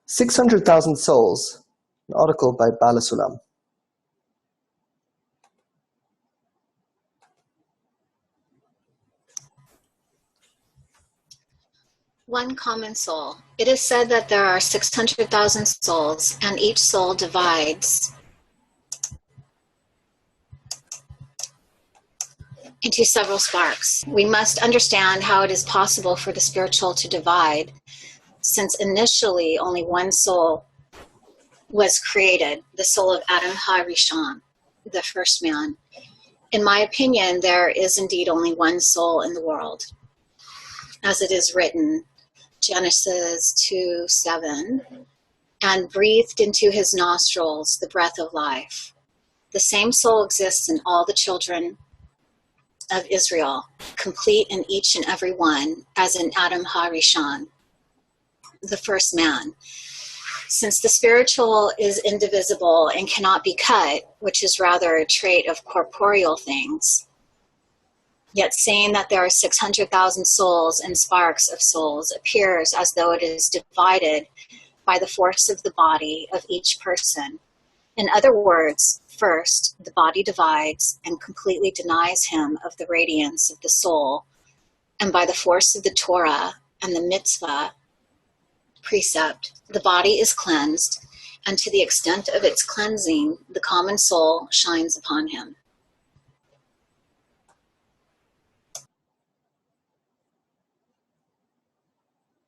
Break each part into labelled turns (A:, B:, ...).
A: 600,000 Souls, an article by Baal HaSulam.
B: One common soul. It is said that there are 600,000 souls, and each soul divides into several sparks. We must understand how it is possible for the spiritual to divide, since initially only one soul was created, the soul of Adam HaRishon, the first man. In my opinion, there is indeed only one soul in the world. As it is written, Genesis 2:7, and breathed into his nostrils the breath of life. The same soul exists in all the children of Israel, complete in each and every one, as in Adam HaRishon, the first man. Since the spiritual is indivisible and cannot be cut, which is rather a trait of corporeal things, yet saying that there are 600,000 souls and sparks of souls appears as though it is divided by the force of the body of each person. In other words, first, the body divides and completely denies him of the radiance of the soul, and by the force of the Torah and the mitzvah precept, the body is cleansed, and to the extent of its cleansing, the common soul shines upon him.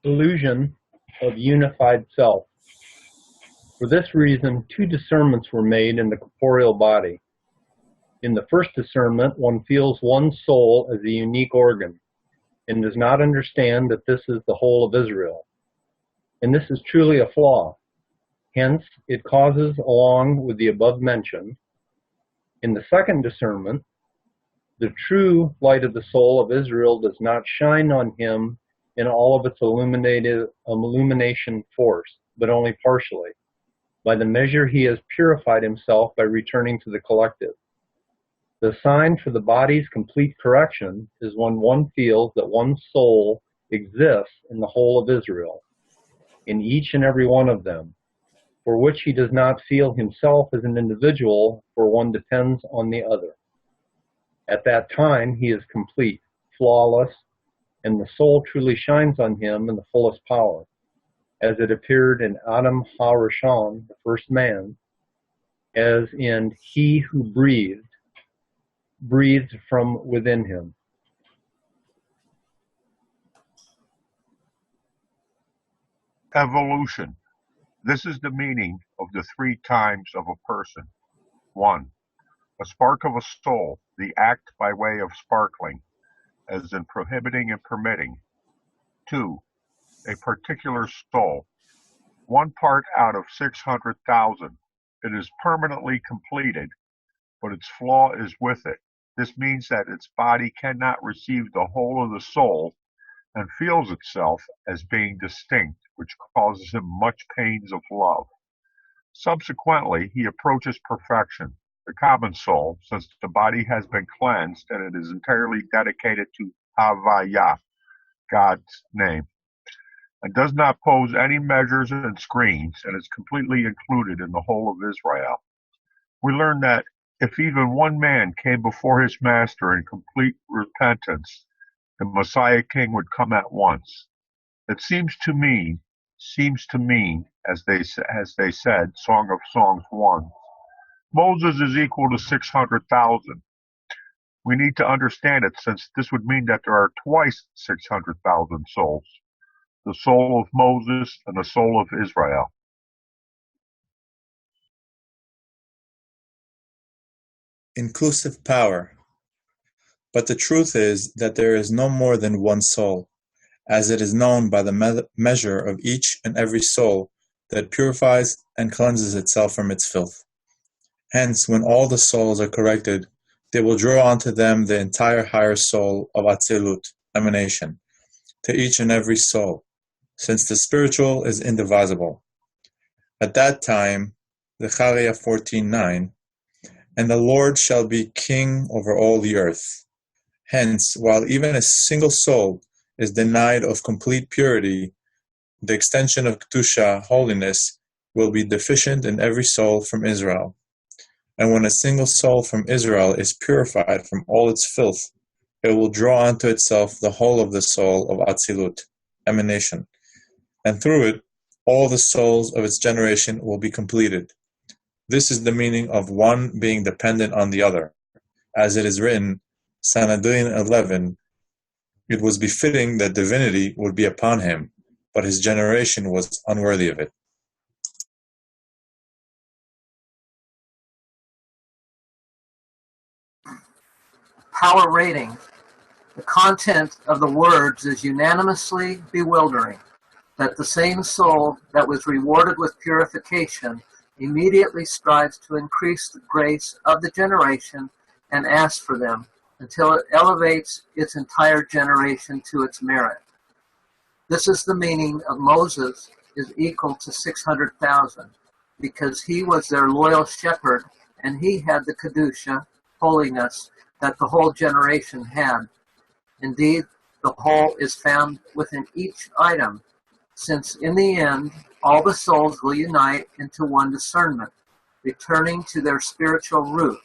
C: Illusion of unified self. For this reason, two discernments were made in the corporeal body. In the first discernment, one feels one soul as a unique organ and does not understand that this is the whole of Israel. And this is truly a flaw. Hence, it causes, along with the above mentioned, in the second discernment, the true light of the soul of Israel does not shine on him in all of its illumination force, but only partially. By the measure he has purified himself by returning to the collective. The sign for the body's complete correction is when one feels that one soul exists in the whole of Israel, in each and every one of them, for which he does not feel himself as an individual, for one depends on the other. At that time, he is complete, flawless, and the soul truly shines on him in the fullest power, as it appeared in Adam HaRishon, the first man, as in he who breathed from within him.
D: Evolution. This is the meaning of the three times of a person. 1. A spark of a soul, the act by way of sparkling, as in prohibiting and permitting. 2. A particular soul, one part out of 600,000. It is permanently completed, but its flaw is with it. This means that its body cannot receive the whole of the soul and feels itself as being distinct, which causes him much pains of love. Subsequently, he approaches perfection, the common soul, since the body has been cleansed and it is entirely dedicated to Havaya, God's name, and does not pose any measures and screens, and is completely included in the whole of Israel. We learn that if even one man came before his master in complete repentance, the Messiah King would come at once. It seems to mean, as they said, Song of Songs 1. Moses is equal to 600,000. We need to understand it, since this would mean that there are twice 600,000 souls. The soul of Moses and the soul of Israel.
E: Inclusive power. But the truth is that there is no more than one soul, as it is known by the measure of each and every soul that purifies and cleanses itself from its filth. Hence, when all the souls are corrected, they will draw onto them the entire higher soul of Atzilut, emanation, to each and every soul, since the spiritual is indivisible. At that time, Zechariah 14:9, and the Lord shall be king over all the earth. Hence, while even a single soul is denied of complete purity, the extension of Kedusha, holiness, will be deficient in every soul from Israel. And when a single soul from Israel is purified from all its filth, it will draw unto itself the whole of the soul of Atzilut, emanation, and through it all the souls of its generation will be completed. This is the meaning of one being dependent on the other. As it is written, Sanhedrin 11, it was befitting that divinity would be upon him, but his generation was unworthy of it.
F: Power rating. The content of the words is unanimously bewildering, that the same soul that was rewarded with purification immediately strives to increase the grace of the generation and asks for them until it elevates its entire generation to its merit. This is the meaning of Moses is equal to 600,000, because he was their loyal shepherd and he had the Kedusha, holiness, that the whole generation had. Indeed, the whole is found within each item, since in the end, all the souls will unite into one discernment, returning to their spiritual root.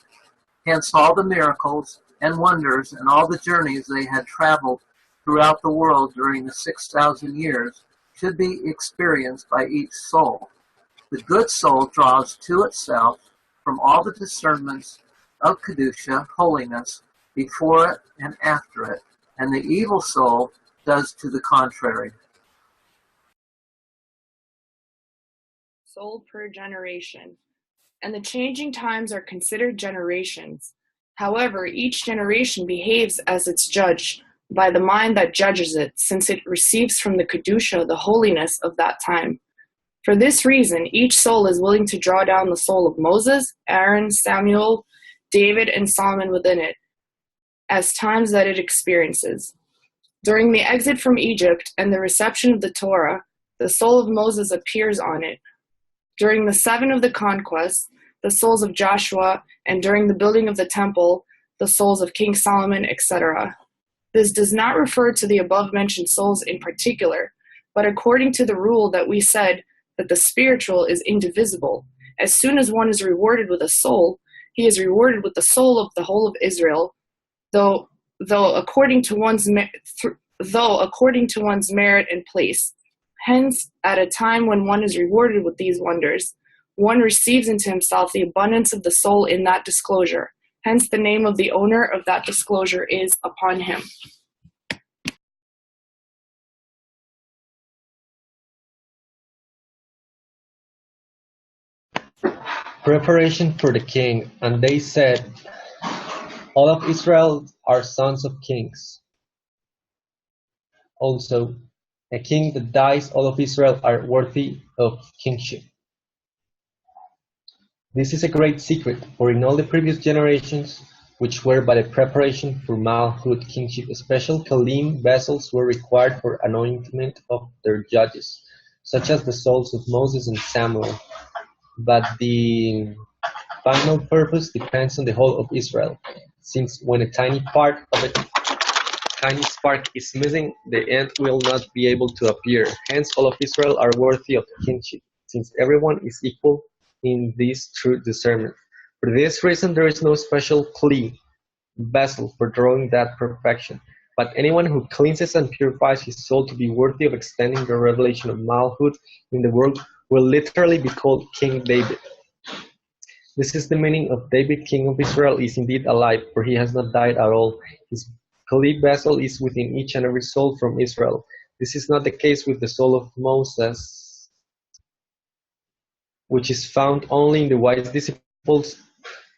F: Hence all the miracles and wonders and all the journeys they had traveled throughout the world during the 6,000 years should be experienced by each soul. The good soul draws to itself from all the discernments of Kedusha, holiness, before it and after it, and the evil soul does to the contrary.
G: Soul per generation. And the changing times are considered generations. However, each generation behaves as its judge, by the mind that judges it, since it receives from the Kedusha the holiness of that time. For this reason, each soul is willing to draw down the soul of Moses, Aaron, Samuel, David, and Solomon within it, as times that it experiences. During the exit from Egypt and the reception of the Torah, the soul of Moses appears on it. During the 7 of the conquest, the souls of Joshua, and during the building of the temple, the souls of King Solomon, etc. This does not refer to the above-mentioned souls in particular, but according to the rule that we said that the spiritual is indivisible, as soon as one is rewarded with a soul, he is rewarded with the soul of the whole of Israel, though according to one's merit and place. Hence, at a time when one is rewarded with these wonders, one receives into himself the abundance of the soul in that disclosure. Hence, the name of the owner of that disclosure is upon him.
H: Preparation for the king. And they said, all of Israel are sons of kings. Also, a king that dies, all of Israel are worthy of kingship. This is a great secret, for in all the previous generations, which were but a preparation for Malchut kingship, special kalim vessels were required for anointment of their judges, such as the souls of Moses and Samuel. But the final purpose depends on the whole of Israel, since when a tiny part of a tiny spark is missing, the end will not be able to appear. Hence, all of Israel are worthy of kingship, since everyone is equal in this true discernment. For this reason, there is no special kli, vessel, for drawing that perfection. But anyone who cleanses and purifies his soul to be worthy of extending the revelation of Malchut in the world will literally be called King David. This is the meaning of David, king of Israel, is indeed alive, for he has not died at all. His kli vessel is within each and every soul from Israel. This is not the case with the soul of Moses, which is found only in the wise disciples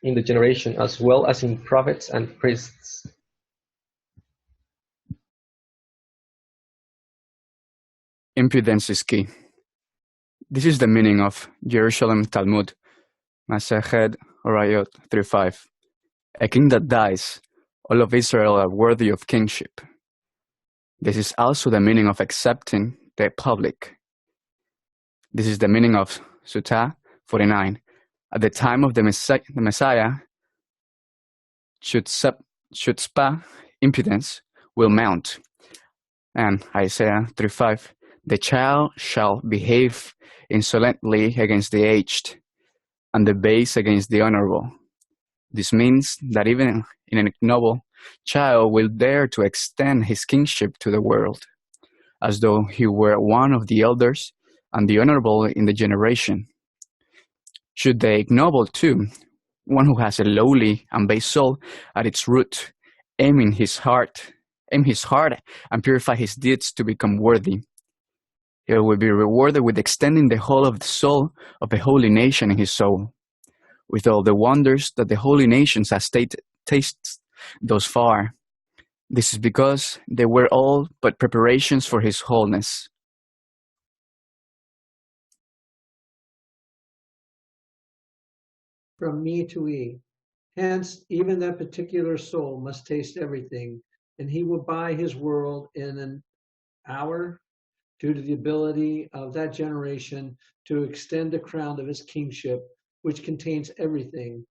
H: in the generation, as well as in prophets and priests.
I: Impudence is key. This is the meaning of Jerusalem Talmud, Masechet Orayot 3:5. A king that dies, all of Israel are worthy of kingship. This is also the meaning of accepting the public. This is the meaning of Sutta 49. At the time of the Messiah, chutzpah, impudence, will mount. And Isaiah 3:5. The child shall behave insolently against the aged, and the base against the honorable. This means that even an ignoble child will dare to extend his kingship to the world, as though he were one of the elders and the honorable in the generation. Should the ignoble too, one who has a lowly and base soul at its root, aim his heart and purify his deeds to become worthy, he will be rewarded with extending the whole of the soul of a holy nation in his soul, with all the wonders that the holy nations has tasted thus far. This is because they were all but preparations for his wholeness.
J: From me to we. Hence, even that particular soul must taste everything, and he will buy his world in an hour due to the ability of that generation to extend the crown of his kingship, which contains everything,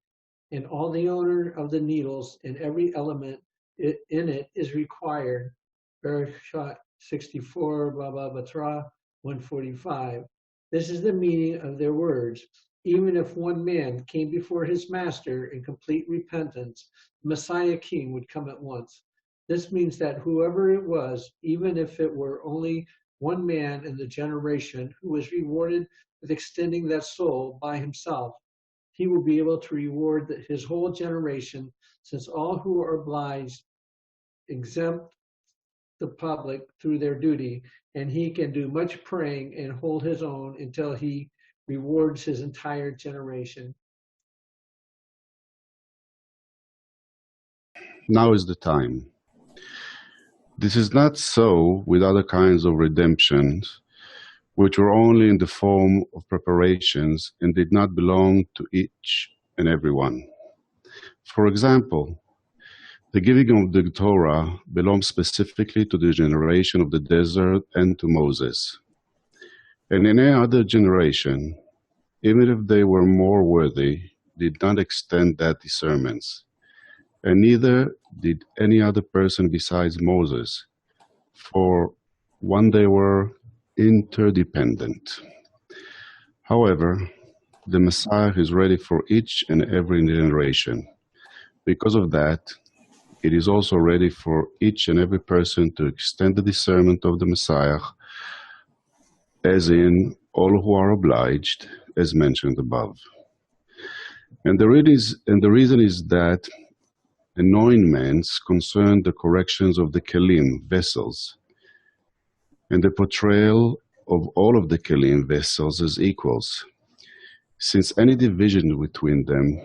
J: and all the owner of the needles and every element in it is required. Bereshit 64, Baba Batra 145. This is the meaning of their words. Even if one man came before his master in complete repentance, the Messiah King would come at once. This means that whoever it was, even if it were only one man in the generation who was rewarded with extending that soul by himself, he will be able to reward his whole generation, since all who are obliged exempt the public through their duty, and he can do much praying and hold his own until he rewards his entire generation.
K: Now is the time. This is not so with other kinds of redemptions, which were only in the form of preparations and did not belong to each and every one. For example, the giving of the Torah belongs specifically to the generation of the desert and to Moses. And any other generation, even if they were more worthy, did not extend that discernments, and neither did any other person besides Moses, for one, they were interdependent. However, the Messiah is ready for each and every generation. Because of that, it is also ready for each and every person to extend the discernment of the Messiah, as in all who are obliged, as mentioned above. And the reason is that anointments concern the corrections of the kelim, vessels, and the portrayal of all of the kelim, vessels, as equals, since any division between them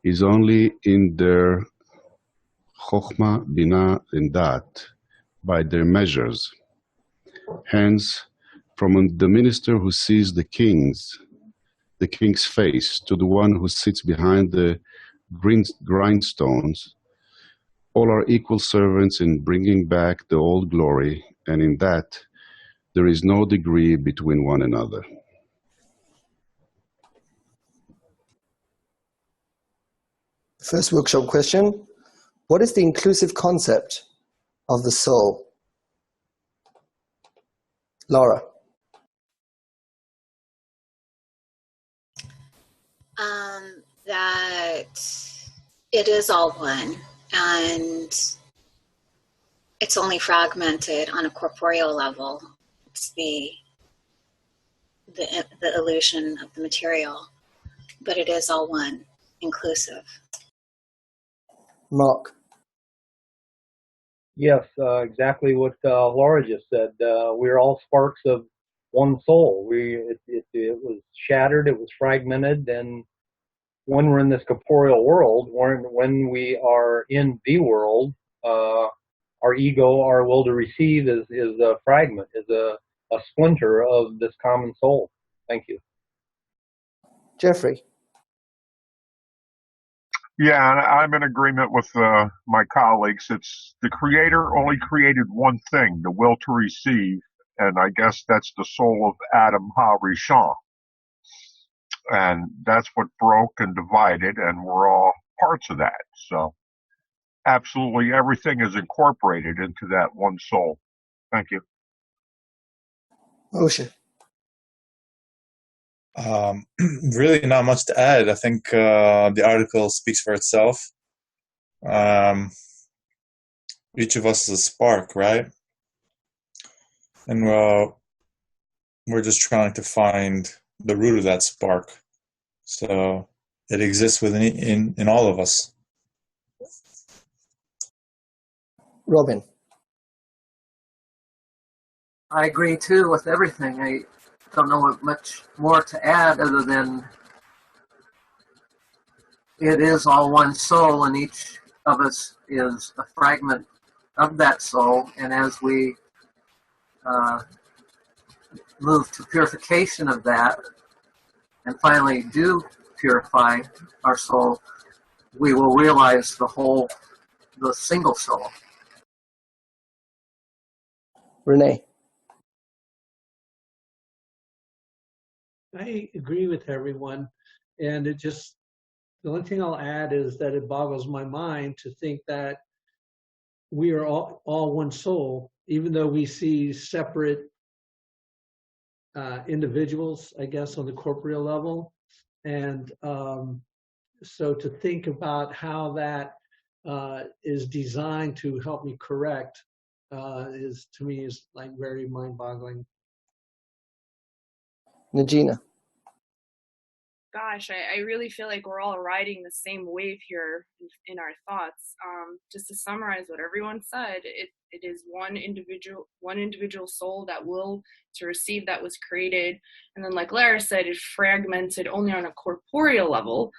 K: is only in their chokhmah, binah, and dat, by their measures. Hence, from the minister who sees the king's face to the one who sits behind the grindstones, all are equal servants in bringing back the old glory, and in that there is no degree between one another.
A: First workshop question: what is the inclusive concept of the soul? Laura.
B: That it is all one, and it's only fragmented on a corporeal level. It's the illusion of the material, but it is all one, inclusive.
A: Mark.
C: Yes, exactly what Laura just said. We're all sparks of one soul. It was shattered, it was fragmented, and when we're in this corporeal world, when we are in the world, our ego, our will to receive is a fragment, is a splinter of this common soul. Thank you.
A: Jeffrey.
D: Yeah, and I'm in agreement with my colleagues. It's the Creator only created one thing, the will to receive, and I guess that's the soul of Adam HaRishon. And that's what broke and divided, and we're all parts of that. So absolutely everything is incorporated into that one soul. Thank you.
A: Moshe.
E: Really not much to add. I think the article speaks for itself. Each of us is a spark, right? And we're just trying to find the root of that spark. So it exists within in all of us.
A: Robin.
F: I agree too with everything. I don't know what much more to add other than it is all one soul, and each of us is a fragment of that soul. And as we move to purification of that, and finally do purify our soul, we will realize the single soul.
A: Renee.
J: I agree with everyone, and the only thing I'll add is that it boggles my mind to think that we are all one soul, even though we see separate individuals, I guess, on the corporeal level. And so to think about how that is designed to help me correct is, to me, is like very mind-boggling.
A: Nagina.
G: Gosh, I really feel like we're all riding the same wave here in our thoughts. Just to summarize what everyone said, it is one individual soul that will to receive that was created, and then like Lara said, it fragmented only on a corporeal level,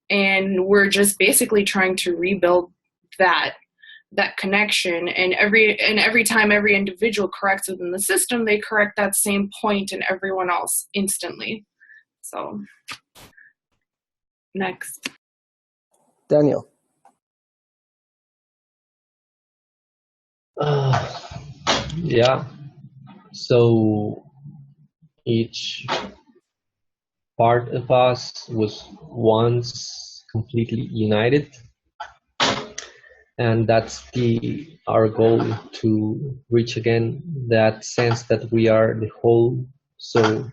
G: and we're just basically trying to rebuild that connection. And every time every individual corrects within the system, they correct that same point in everyone else instantly. So. Next.
A: Daniel.
H: Yeah. So each part of us was once completely united, and that's our goal, to reach again that sense that we are the whole soul.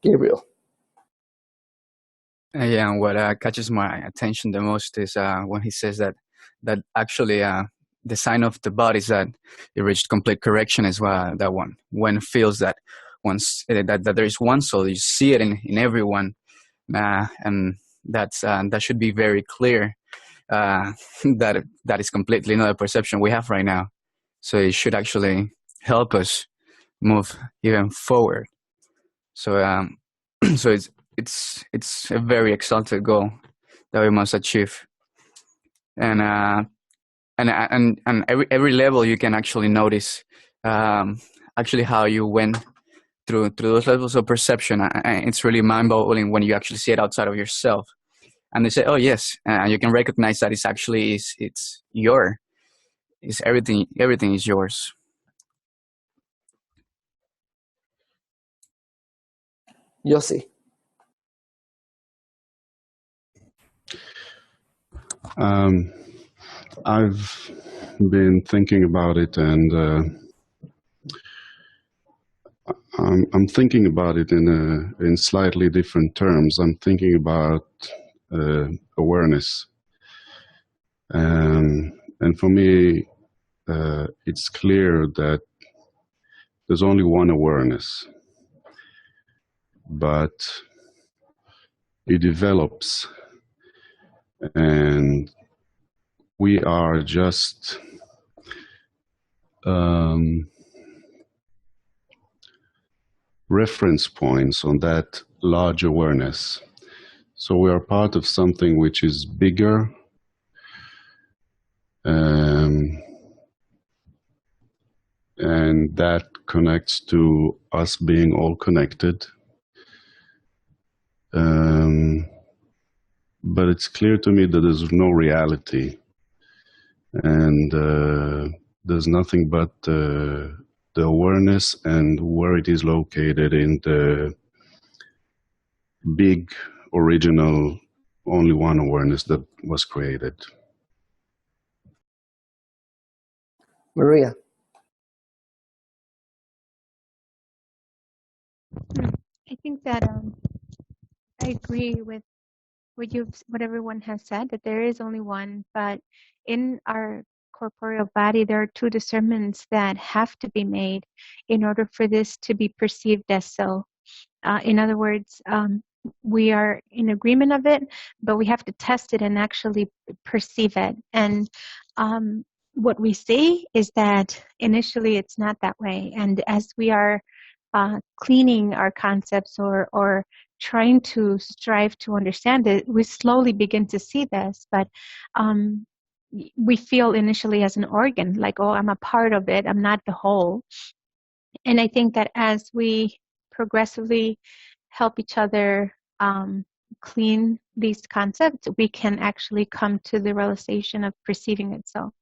A: Gabriel.
I: Yeah, and what catches my attention the most is when he says that actually the sign of the body is that it reached complete correction is that one. When it feels that once that there is one soul, you see it in everyone, and that should be very clear. That is completely another perception we have right now. So it should actually help us move even forward. So so it's a very exalted goal that we must achieve, and every level you can actually notice actually how you went through those levels of perception. It's really mind-boggling when you actually see it outside of yourself, and they say, "Oh yes," you can recognize that it's actually it's everything is yours.
A: Yossi.
K: I've been thinking about it, and I'm thinking about it in slightly different terms. I'm thinking about awareness, and for me, it's clear that there's only one awareness, but it develops, and we are just reference points on that large awareness. So we are part of something which is bigger, and that connects to us being all connected. But it's clear to me that there's no reality, and there's nothing but the awareness and where it is located in the big original only one awareness that was created.
A: Maria.
L: I think that I agree with what everyone has said, that there is only one, but in our corporeal body, there are two discernments that have to be made in order for this to be perceived as so. In other words, we are in agreement of it, but we have to test it and actually perceive it. And what we see is that initially it's not that way. And as we are cleaning our concepts or trying to strive to understand it, we slowly begin to see this. But we feel initially as an organ, like, oh, I'm a part of it, I'm not the whole. And I think that as we progressively help each other clean these concepts, we can actually come to the realization of perceiving it so.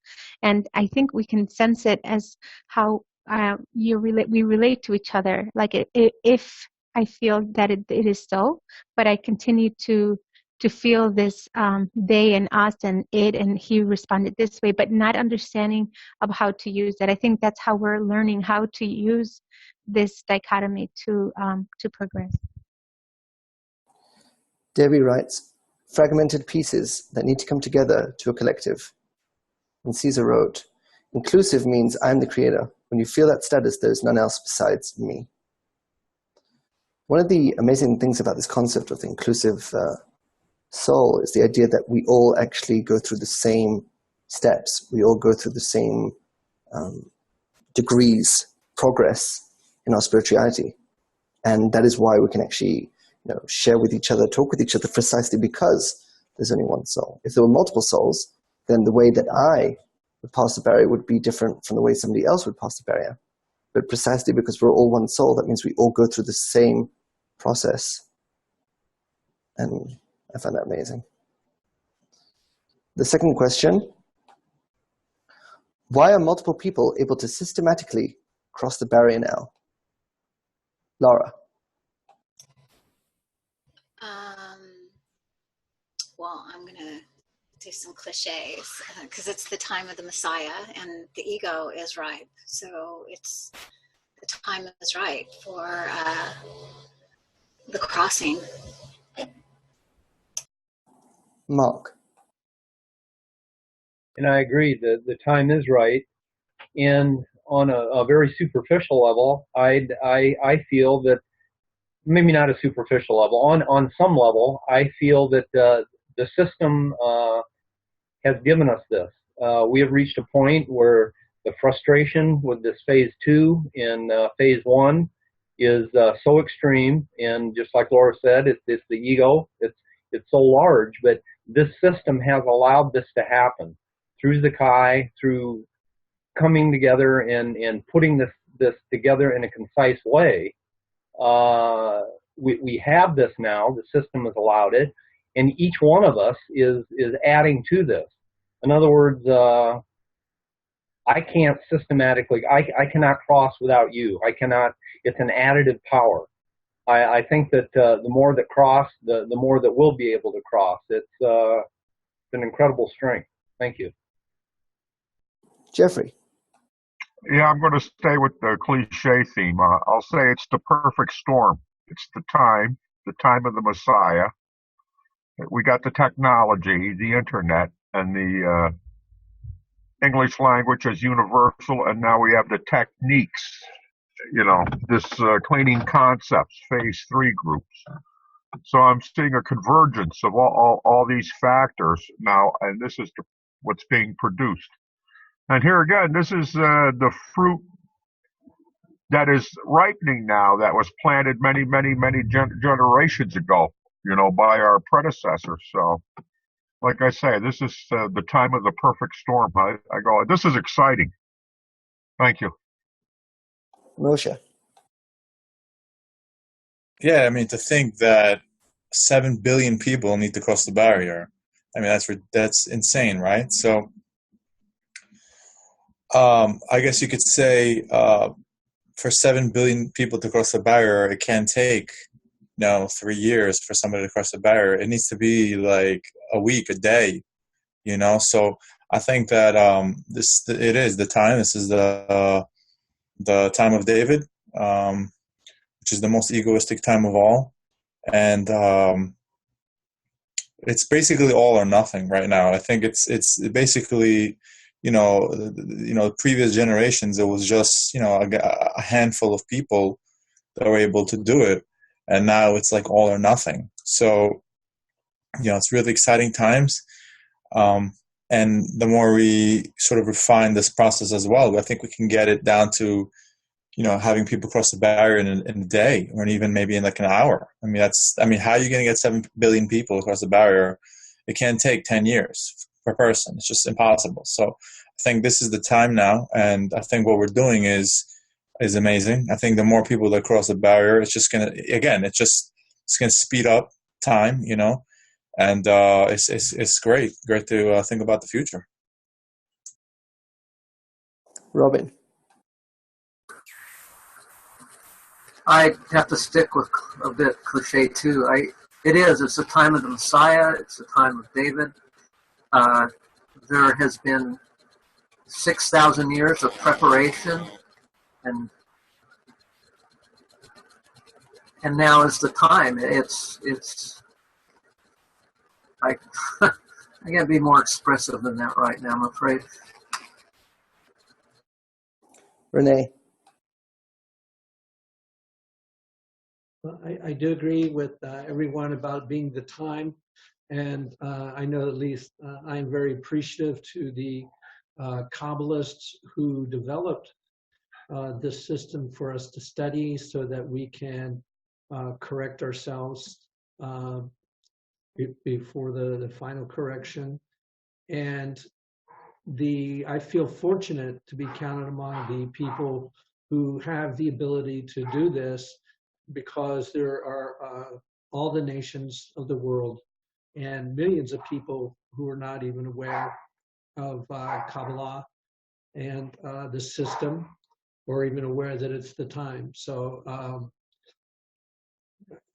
L: And I think we can sense it as how we relate to each other. Like if I feel that it is so, but I continue to feel this they and us and it and he responded this way, but not understanding of how to use it. I think that's how we're learning how to use this dichotomy to progress.
A: Debbie writes, fragmented pieces that need to come together to a collective. And Caesar wrote, inclusive means I'm the creator. When you feel that status, there's none else besides me. One of the amazing things about this concept of the inclusive soul is the idea that we all actually go through the same steps. We all go through the same degrees, progress in our spirituality. And that is why we can actually share with each other, talk with each other, precisely because there's only one soul. If there were multiple souls, then the way that I would pass the barrier would be different from the way somebody else would pass the barrier. But precisely because we're all one soul, that means we all go through the same process. And I find that amazing. The second question, why are multiple people able to systematically cross the barrier now? Laura.
B: Well, I'm going to do some cliches because it's the time of the Messiah and the ego is ripe. So it's the time is right for the crossing.
A: Mark.
C: And I agree that the time is right. And on a very superficial level, I feel that, maybe not a superficial level, on some level, I feel that the system has given us this. We have reached a point where the frustration with this phase 2 and phase 1 is so extreme, and just like Laura said, it's the ego. It's so large, but this system has allowed this to happen through Zakai, through coming together and putting this together in a concise way. We have this now. The system has allowed it, and each one of us is adding to this. In other words, I can't systematically. I cannot cross without you. I cannot. It's an additive power. I think that the more that cross, the more that we'll be able to cross. It's an incredible strength. Thank you.
A: Jeffrey.
D: Yeah, I'm going to stay with the cliche theme. I'll say it's the perfect storm. It's the time of the Messiah. We got the technology, the internet, and the English language as universal, and now we have the techniques. This cleaning concepts, phase 3 groups. So I'm seeing a convergence of all these factors now, and this is what's being produced. And here again, this is the fruit that is ripening now, that was planted many generations ago, by our predecessors. So, like I say, this is the time of the perfect storm. I go, this is exciting. Thank you.
A: Moshe.
E: Yeah, I mean, to think that 7 billion people need to cross the barrier, I mean, that's insane, right? So, I guess you could say for 7 billion people to cross the barrier, it can't take 3 years for somebody to cross the barrier. It needs to be like a week, a day, So I think that it is the time. This is the time of David, which is the most egoistic time of all, and it's basically all or nothing right now. I think it's basically, previous generations, it was just a handful of people that were able to do it, and now it's like all or nothing. So it's really exciting times. And the more we sort of refine this process as well, I think we can get it down to, having people cross the barrier in a day, or even maybe in like an hour. How are you going to get 7 billion people across the barrier? It can't take 10 years per person. It's just impossible. So I think this is the time now. And I think what we're doing is amazing. I think the more people that cross the barrier, it's just going to, again, it's going to speed up time, and it's great to think about the future.
A: Robin.
F: I have to stick with a bit cliche too. It's the time of the Messiah. It's the time of David. There has been 6,000 years of preparation, and now is the time. I can't be more expressive than that right now, I'm afraid.
A: Renee.
J: I do agree with everyone about being the time, and I know at least I'm very appreciative to the Kabbalists who developed this system for us to study so that we can correct ourselves before the final correction. And I feel fortunate to be counted among the people who have the ability to do this, because there are all the nations of the world and millions of people who are not even aware of Kabbalah and the system, or even aware that it's the time. So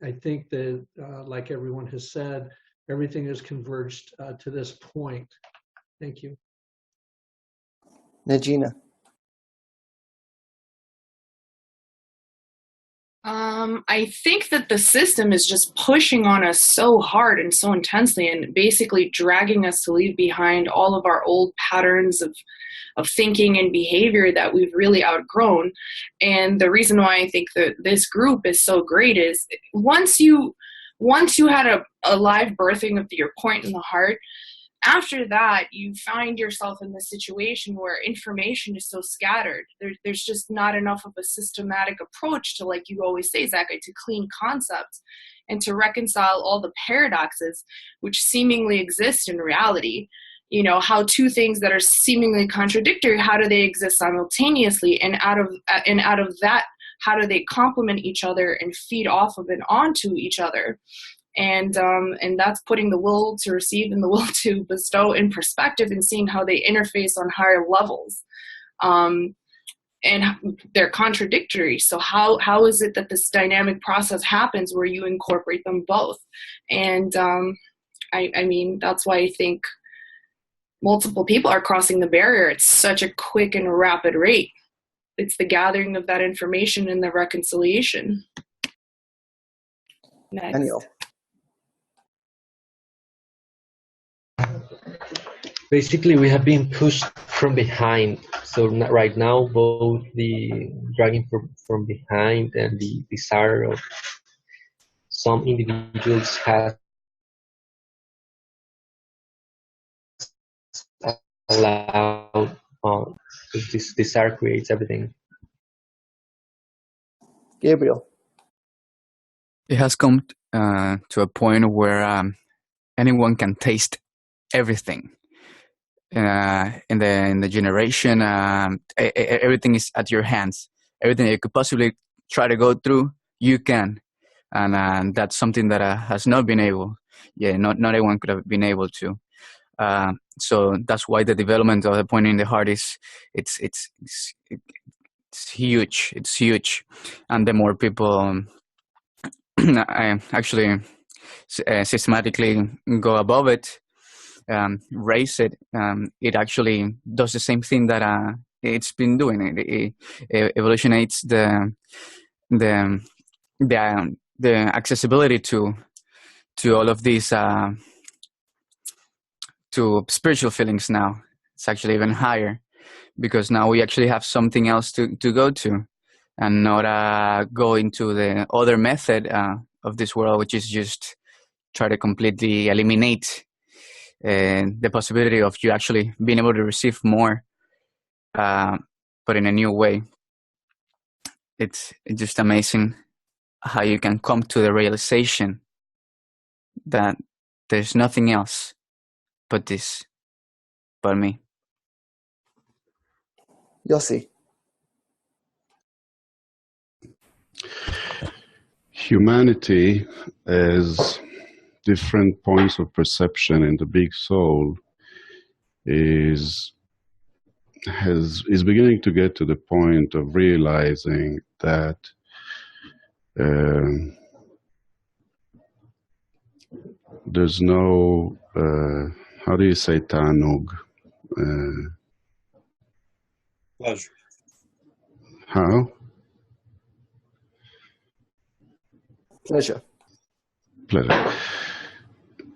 J: I think that, like everyone has said, everything has converged to this point. Thank you.
A: Najina.
G: I think that the system is just pushing on us so hard and so intensely, and basically dragging us to leave behind all of our old patterns of thinking and behavior that we've really outgrown. And the reason why I think that this group is so great is once you had a live birthing of your point in the heart, after that, you find yourself in this situation where information is so scattered. There's just not enough of a systematic approach to, like you always say, Zach, to clean concepts and to reconcile all the paradoxes which seemingly exist in reality. How two things that are seemingly contradictory, how do they exist simultaneously? And out of that, how do they complement each other and feed off of and onto each other? And that's putting the will to receive and the will to bestow in perspective, and seeing how they interface on higher levels. And they're contradictory. So how is it that this dynamic process happens where you incorporate them both? And that's why I think multiple people are crossing the barrier at such a quick and rapid rate. It's the gathering of that information and the reconciliation. Next.
A: Daniel.
H: Basically, we have been pushed from behind. So right now, both the dragging from behind and the desire of some individuals has allowed this desire creates everything.
A: Gabriel.
I: It has come to a point where anyone can taste everything. In the generation, everything is at your hands. Everything you could possibly try to go through, you can, and that's something that has not been able. Yeah, not everyone could have been able to. So that's why the development of the point in the heart it's huge. It's huge, and the more people actually systematically go above it, raise it, it actually does the same thing that it's been doing. It evolutionates the the accessibility to all of these to spiritual feelings. Now it's actually even higher, because now we actually have something else to go to, and not go into the other method of this world, which is just try to completely eliminate the possibility of you actually being able to receive more, but in a new way. It's just amazing how you can come to the realization that there's nothing else but this, but me.
A: Yossi.
K: Humanity as different points of perception in the big soul is beginning to get to the point of realizing that there's no how do you say tanug?
E: Pleasure.
K: How?
A: Pleasure.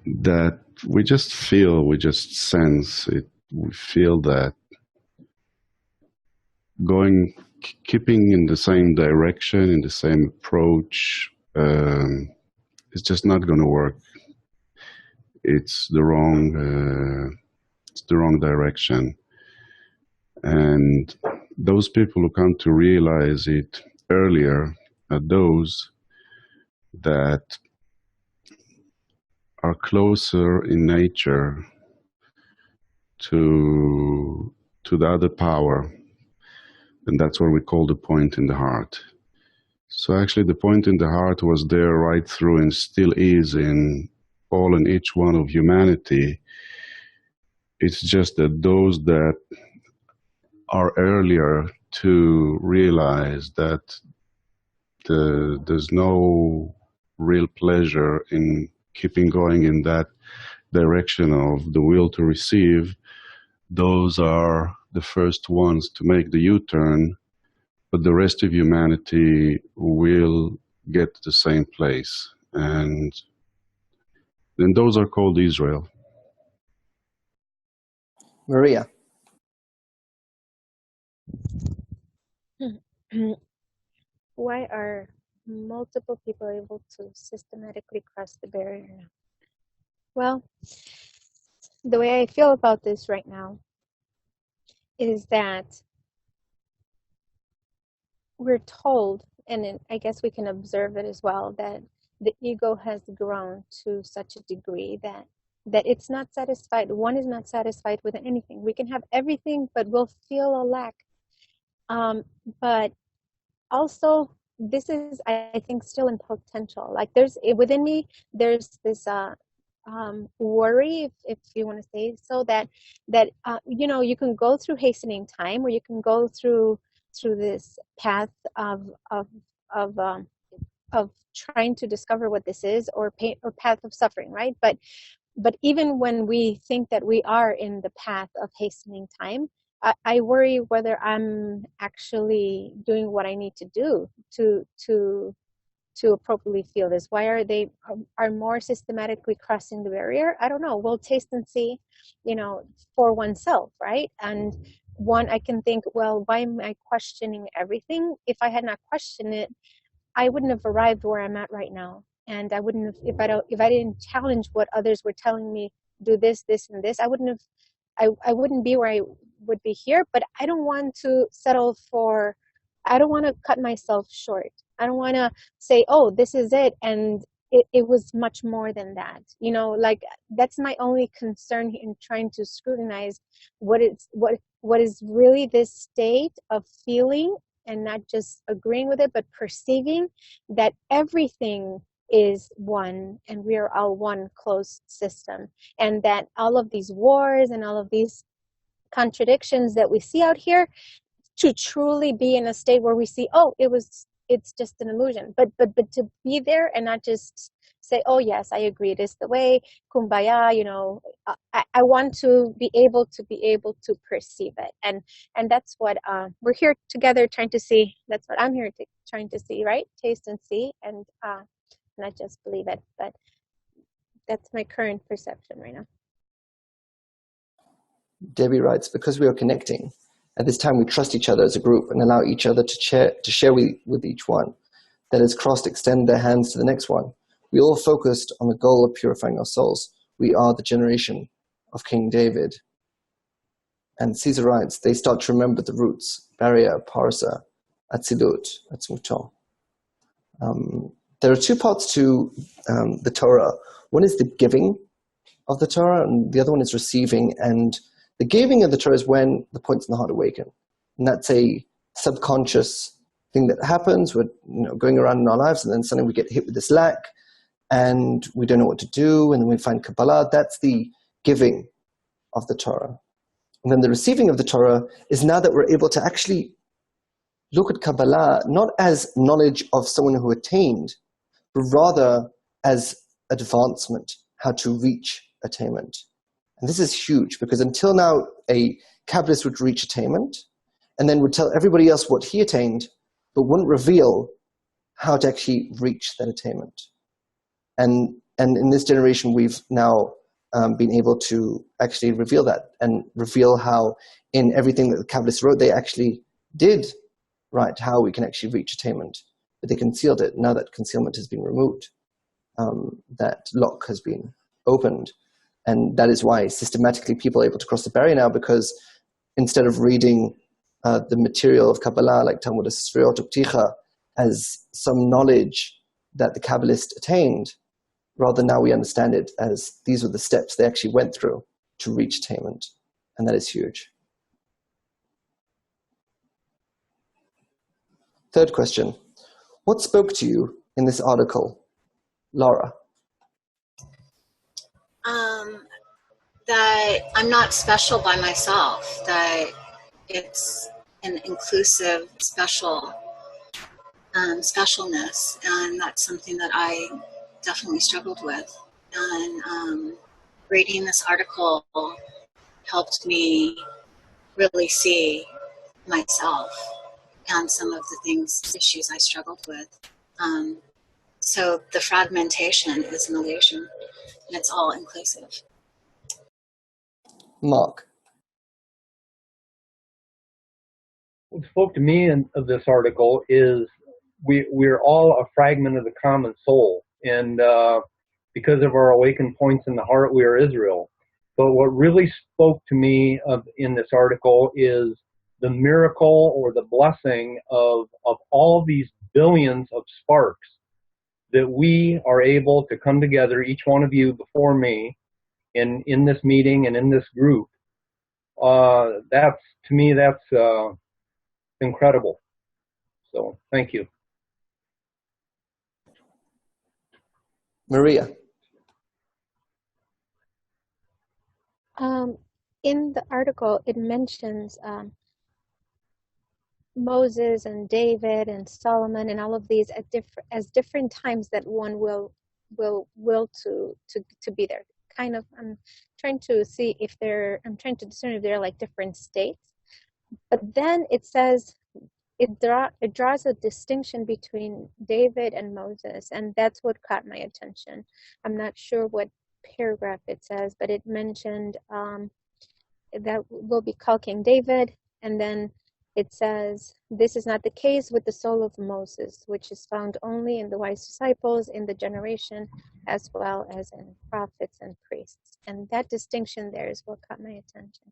K: That we just feel, we just sense it. We feel that keeping in the same direction, in the same approach, it's just not going to work. It's the wrong direction. And those people who come to realize it earlier are those that are closer in nature to the other power, and that's what we call the point in the heart. So actually the point in the heart was there right through and still is in all and each one of humanity. It's just that those that are earlier to realize that there's no real pleasure in keeping going in that direction of the will to receive, those are the first ones to make the U-turn, but the rest of humanity will get to the same place. And then those are called Israel.
A: Maria.
L: Why are multiple people able to systematically cross the barrier now? Well, the way I feel about this right now is that we're told, and I guess we can observe it as well, that the ego has grown to such a degree that it's not satisfied. One is not satisfied with anything. We can have everything, but we'll feel a lack. But also, this is, I think, still in potential. Like within me, there's this worry, if you want to say so, that you can go through hastening time, or you can go through this path of trying to discover what this is, or pain, or path of suffering, right? But even when we think that we are in the path of hastening time, I worry whether I'm actually doing what I need to do to appropriately feel this. Why are they are more systematically crossing the barrier? I don't know. We'll taste and see, for oneself, right? And I can think, well, why am I questioning everything? If I had not questioned it, I wouldn't have arrived where I'm at right now. And I wouldn't have, if I didn't challenge what others were telling me, do this, this, and this, I wouldn't be where I would be here. But I don't want to I don't want to cut myself short. I don't want to say, oh, this is it. And it was much more than that. Like, that's my only concern in trying to scrutinize what is really this state of feeling, and not just agreeing with it, but perceiving that everything is one, and we are all one closed system, and that all of these wars and all of these contradictions that we see out here, to truly be in a state where we see, oh, it's just an illusion, but to be there and not just say, oh yes, I agree, it is the way, kumbaya, I want to be able to perceive it. And that's what we're here together trying to see. That's what I'm here trying to see, right? Taste and see, and not just believe it. But that's my current perception right now.
A: Debbie writes, because we are connecting, at this time we trust each other as a group and allow each other to share with each one. That is crossed, extend their hands to the next one. We all focused on the goal of purifying our souls. We are the generation of King David. And Caesar writes, they start to remember the roots, Barrier, Parsa, Atzilut, Atzmuto. There are two parts to the Torah. One is the giving of the Torah, and the other one is receiving. And the giving of the Torah is when the points in the heart awaken. And that's a subconscious thing that happens. We're going around in our lives, and then suddenly we get hit with this lack, and we don't know what to do, and then we find Kabbalah. That's the giving of the Torah. And then the receiving of the Torah is now that we're able to actually look at Kabbalah not as knowledge of someone who attained, but rather as advancement, how to reach attainment. And this is huge, because until now, a Kabbalist would reach attainment and then would tell everybody else what he attained, but wouldn't reveal how to actually reach that attainment. And in this generation, we've now been able to actually reveal that, and reveal how in everything that the Kabbalists wrote, they actually did write how we can actually reach attainment. But they concealed it. Now that concealment has been removed, that lock has been opened. And that is why systematically people are able to cross the barrier now, because instead of reading the material of Kabbalah, like Talmud Sefirot Ukticha, as some knowledge that the Kabbalist attained, rather now we understand it as these were the steps they actually went through to reach attainment. And that is huge. Third question. What spoke to you in this article, Laura?
B: That I'm not special by myself, that it's an inclusive, specialness, and that's something that I definitely struggled with. And reading this article helped me really see myself and some of the issues I struggled with. So the fragmentation is an illusion, and it's all inclusive.
A: Mark.
C: What spoke to me of this article is we're all a fragment of the common soul, and because of our awakened points in the heart, we are Israel. But what really spoke to me in this article is the miracle or the blessing of all these billions of sparks that we are able to come together, each one of you before me, in this meeting and in this group. That's, to me, that's incredible. So thank you.
A: Maria.
L: In the article, it mentions Moses and David and Solomon and all of these as different times that one will to be there. Kind of, I'm trying to see I'm trying to discern if they're like different states. But then it says it draws a distinction between David and Moses, and that's what caught my attention. I'm not sure what paragraph it says, but it mentioned that will be called King David, and then it says, this is not the case with the soul of Moses, which is found only in the wise disciples in the generation, as well as in prophets and priests. And that distinction there is what caught my attention.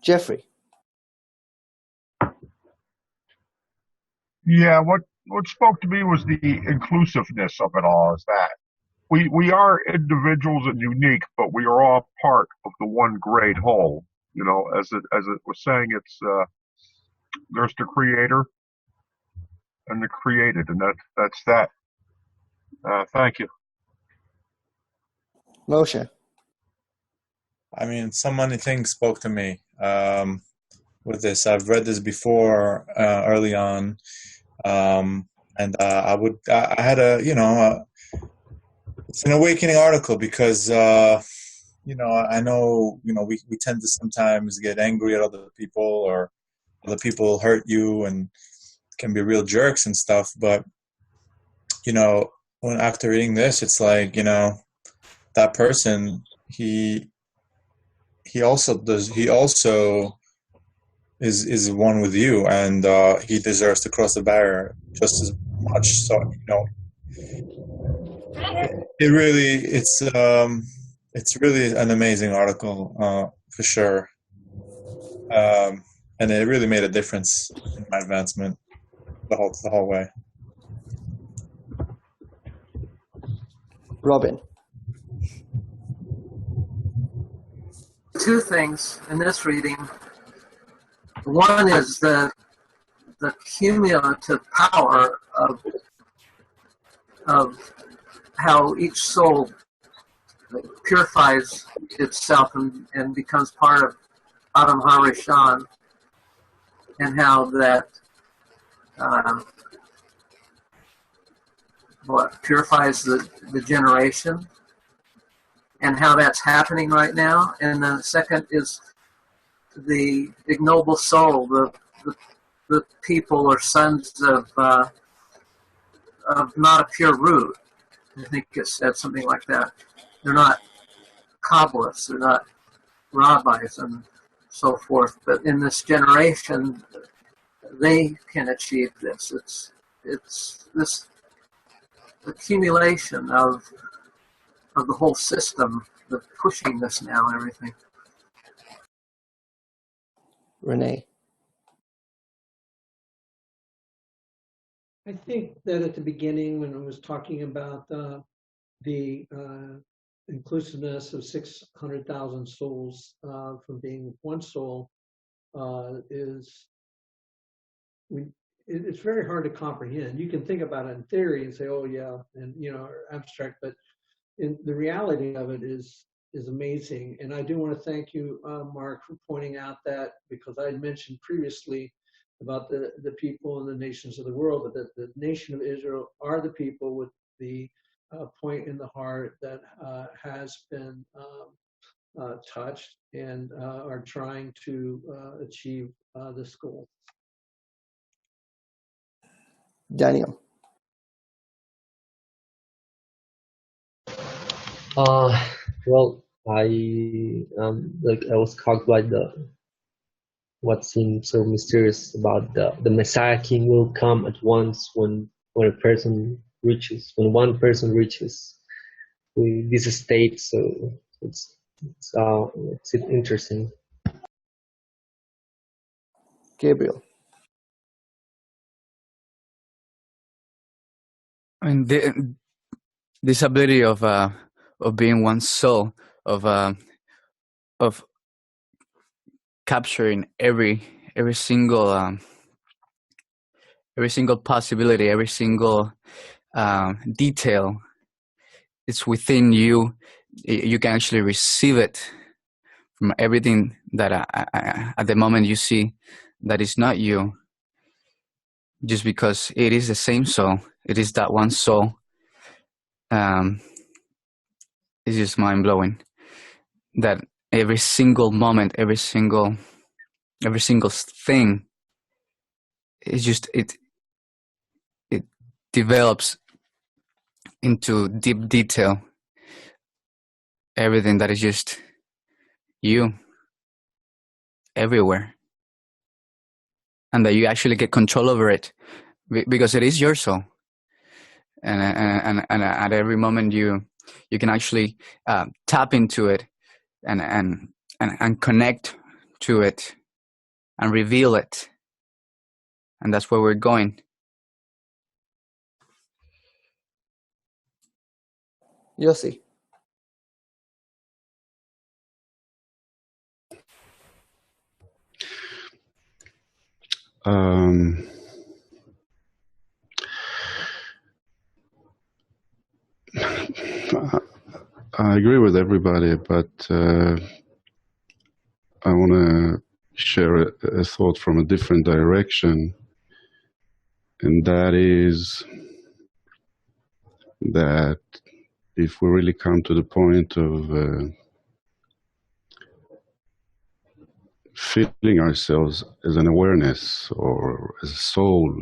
A: Jeffrey.
D: Yeah, what spoke to me was the inclusiveness of it all, is that we are individuals and unique, but we are all part of the one great whole. You know, as it was saying, it's there's the creator and the created, and that's that. Thank you.
A: Moshe.
E: I mean, so many things spoke to me with this. I've read this before early on, and I had It's an awakening article because, I know, we tend to sometimes get angry at other people, or other people hurt you and can be real jerks and stuff. But, when after reading this, it's like, that person, he also is one with you, and he deserves to cross the barrier just as much. So, it's really an amazing article, for sure. And it really made a difference in my advancement the whole way.
A: Robin.
F: Two things in this reading. One is the cumulative power of how each soul purifies itself and becomes part of Adam HaRishon, and how that purifies the generation, and how that's happening right now. And the second is the ignoble soul, the people or sons of not a pure root. I think it said something like that. They're not Kabbalists, they're not rabbis and so forth, but in this generation, they can achieve this. It's this accumulation of the whole system, the pushing this now, everything.
A: Renee.
J: I think that at the beginning, when I was talking about the inclusiveness of 600,000 souls from being one soul, it's very hard to comprehend. You can think about it in theory and say, "Oh yeah," and abstract, but the reality of it is amazing. And I do want to thank you, Mark, for pointing out that, because I had mentioned previously about the people and the nations of the world, but that the nation of Israel are the people with the point in the heart that has been touched and are trying to achieve this goal.
A: Daniel.
H: Well, I was caught by what seems so mysterious about the Messiah King will come at once when one person reaches this state. So it's interesting.
A: Gabriel.
I: I mean, this ability of being one soul, of capturing every single possibility, every single detail. It's within you. You can actually receive it from everything that at the moment you see that is not you, just because it is the same soul. It is that one soul. It's just mind-blowing that every single moment, every single thing is just it develops into deep detail. Everything that is just you everywhere, and that you actually get control over it because it is your soul. And at every moment you can actually tap into it and connect to it and reveal it, and that's where we're going.
A: Yossi.
K: I agree with everybody, but I want to share a thought from a different direction, and that is that if we really come to the point of feeling ourselves as an awareness or as a soul,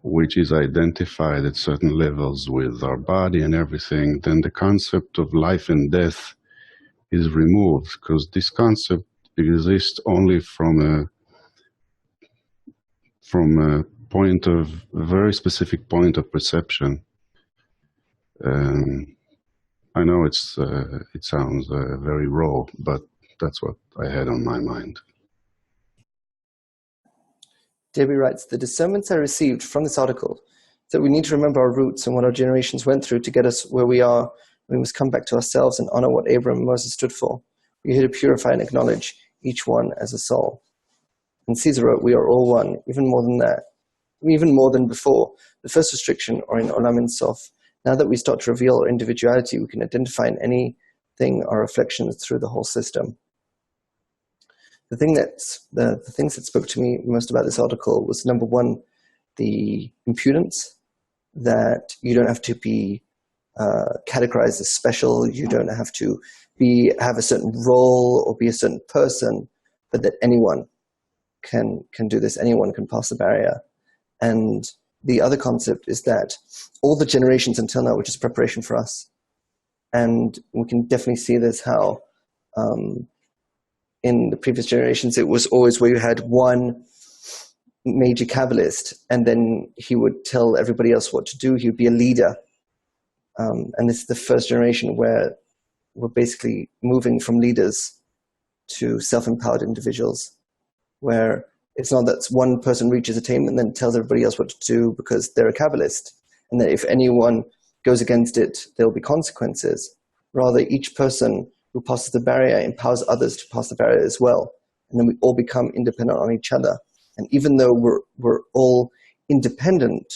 K: which is identified at certain levels with our body and everything, then the concept of life and death is removed, because this concept exists only from a point of, a very specific point of perception. I know it sounds very raw, but that's what I had on my mind.
A: Debbie writes, the discernments I received from this article is that we need to remember our roots and what our generations went through to get us where we are. We must come back to ourselves and honor what Abraham and Moses stood for. We're here to purify and acknowledge each one as a soul. And Caesar wrote, we are all one, even more than that, even more than before. The first restriction, or in Olam Ein Sof, now that we start to reveal our individuality, we can identify in anything our reflections through the whole system. The things that spoke to me most about this article was, number one, the impudence, that you don't have to be categorized as special, you don't have to have a certain role or be a certain person, but that anyone can do this, anyone can pass the barrier. And the other concept is that all the generations until now were just preparation for us. And we can definitely see this, how in the previous generations, it was always where you had one major Kabbalist, and then he would tell everybody else what to do. He would be a leader. And this is the first generation where we're basically moving from leaders to self-empowered individuals, where it's not that one person reaches attainment and then tells everybody else what to do because they're a Kabbalist, and that if anyone goes against it, there'll be consequences. Rather, each person who passes the barrier empowers others to pass the barrier as well. And then we all become independent on each other. And even though we're all independent,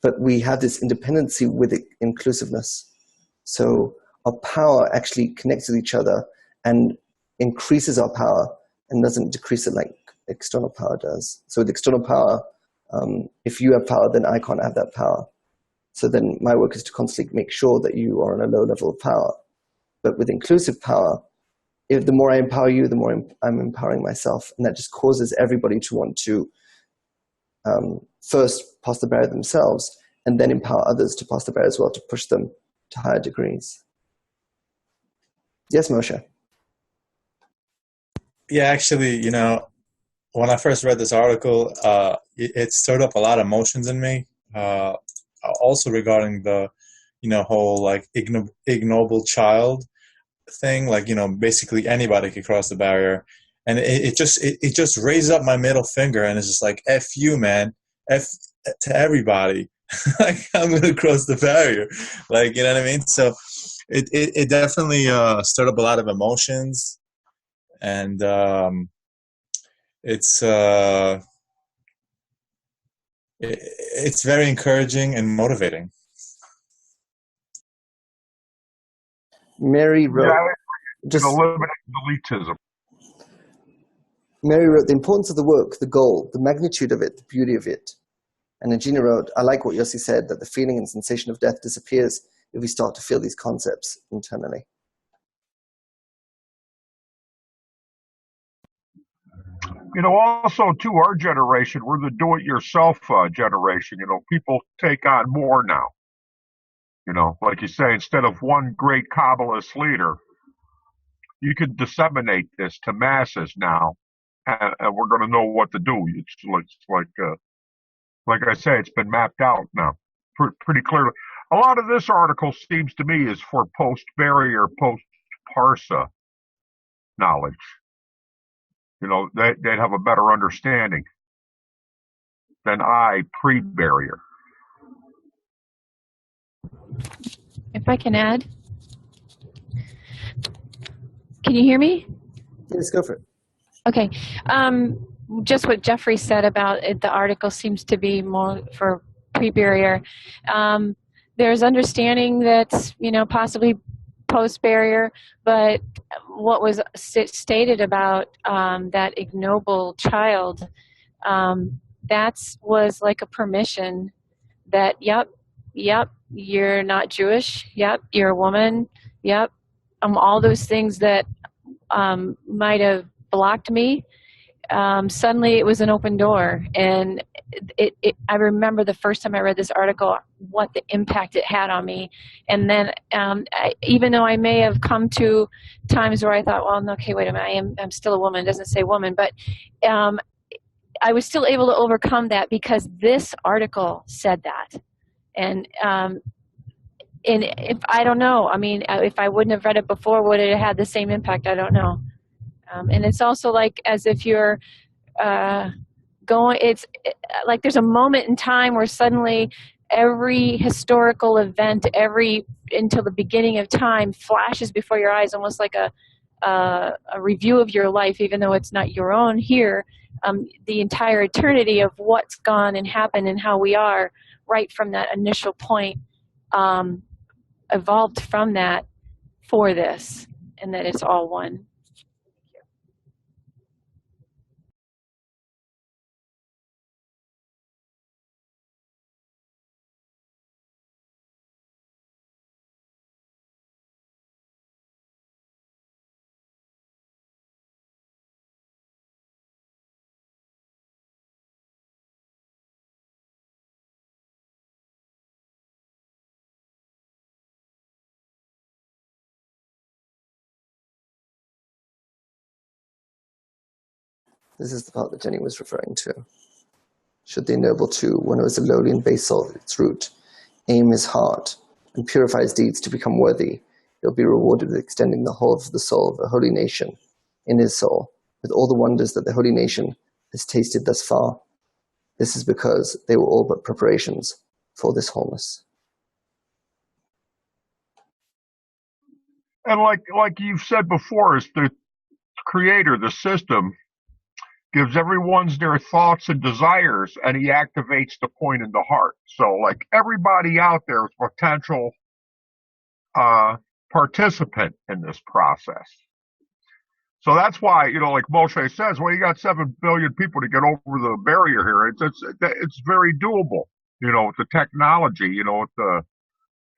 A: but we have this independency with inclusiveness. So our power actually connects with each other and increases our power and doesn't decrease it like external power does. So with external power, if you have power, then I can't have that power. So then my work is to constantly make sure that you are on a low level of power. But with inclusive power, if the more I empower you, the more I'm empowering myself. And that just causes everybody to want to first pass the barrier themselves and then empower others to pass the barrier as well, to push them to higher degrees. Yes, Moshe?
E: Yeah, actually, when I first read this article, it stirred up a lot of emotions in me. Also regarding the, whole like ignoble child thing, like, basically anybody could cross the barrier. And it just raised up my middle finger, and it's just like, F you, man. F to everybody. Like, I'm going to cross the barrier. Like, you know what I mean? So it definitely stirred up a lot of emotions. And it's very encouraging and motivating.
A: Mary wrote,
D: eliminate elitism.
A: Mary wrote, the importance of the work, the goal, the magnitude of it, the beauty of it. And Agina wrote, I like what Yossi said, that the feeling and sensation of death disappears if we start to feel these concepts internally.
D: Also, to our generation, we're the do-it-yourself generation. People take on more now. Like you say, instead of one great Kabbalist leader, you can disseminate this to masses now, and we're going to know what to do. It's like I say, it's been mapped out now pretty clearly. A lot of this article seems to me is for post-barrier, post-parsa knowledge. They'd have a better understanding than I pre-barrier.
L: If I can add. Can you hear me?
A: Yes, go for it.
L: Okay. Just what Jeffrey said about it, the article seems to be more for pre-barrier. There's understanding that's, possibly post-barrier, but what was stated about that ignoble child, that was like a permission that, yep, you're not Jewish. Yep. You're a woman. Yep. All those things that might have blocked me. Suddenly it was an open door. And I remember the first time I read this article, what the impact it had on me. And then even though I may have come to times where I thought, well, okay, wait a minute, I'm still a woman. It doesn't say woman. But I was still able to overcome that because this article said that. And if I don't know, I mean, if I wouldn't have read it before, would it have had the same impact? I don't know. And it's also like as if you're it's like there's a moment in time where suddenly every historical event, until the beginning of time flashes before your eyes, almost like a review of your life, even though it's not your own here. The entire eternity of what's gone and happened and how we are right from that initial point evolved from that for this, and that it's all one.
A: This is the part that Jenny was referring to. Should the ennoble too, one who is a lowly and base soul at its root, aim his heart and purify his deeds to become worthy, he'll be rewarded with extending the whole of the soul of a holy nation in his soul, with all the wonders that the holy nation has tasted thus far. This is because they were all but preparations for this wholeness.
D: And like you've said before, is the creator, the system, gives everyone's their thoughts and desires, and he activates the point in the heart. So like everybody out there is a potential participant in this process. So that's why, like Moshe says, well, you got 7 billion people to get over the barrier here. It's very doable, with the technology, with the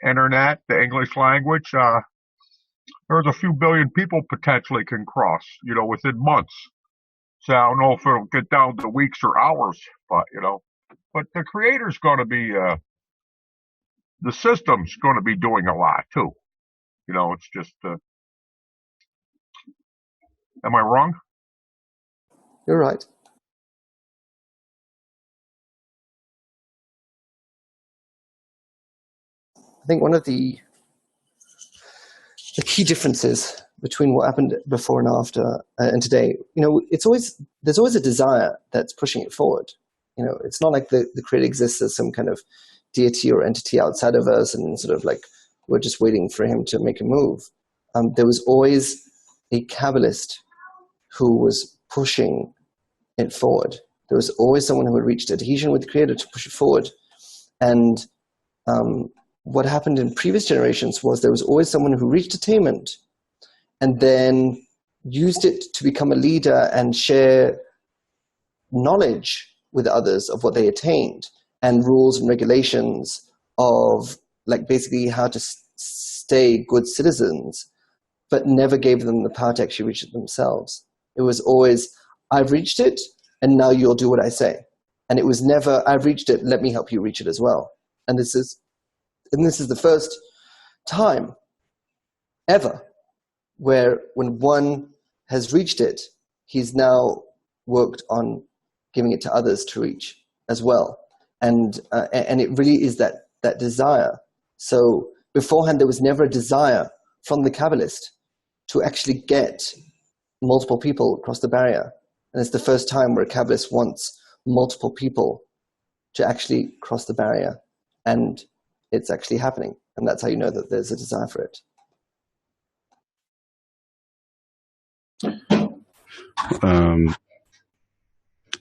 D: internet, the English language. There's a few billion people potentially can cross, within months. So I don't know if it'll get down to weeks or hours, but the creator's going to be, the system's going to be doing a lot too. It's just, am I wrong?
A: You're right. I think one of the key differences between what happened before and after and today, there's always a desire that's pushing it forward. It's not like the creator exists as some kind of deity or entity outside of us and sort of like we're just waiting for him to make a move. There was always a Kabbalist who was pushing it forward. There was always someone who had reached adhesion with the creator to push it forward. And what happened in previous generations was there was always someone who reached attainment and then used it to become a leader and share knowledge with others of what they attained and rules and regulations of like basically how to stay good citizens, but never gave them the power to actually reach it themselves. It was always, I've reached it and now you'll do what I say. And it was never, I've reached it, let me help you reach it as well. And this is the first time ever where when one has reached it, he's now worked on giving it to others to reach as well. And it really is that desire. So beforehand, there was never a desire from the Kabbalist to actually get multiple people across the barrier. And it's the first time where a Kabbalist wants multiple people to actually cross the barrier. And it's actually happening. And that's how you know that there's a desire for it.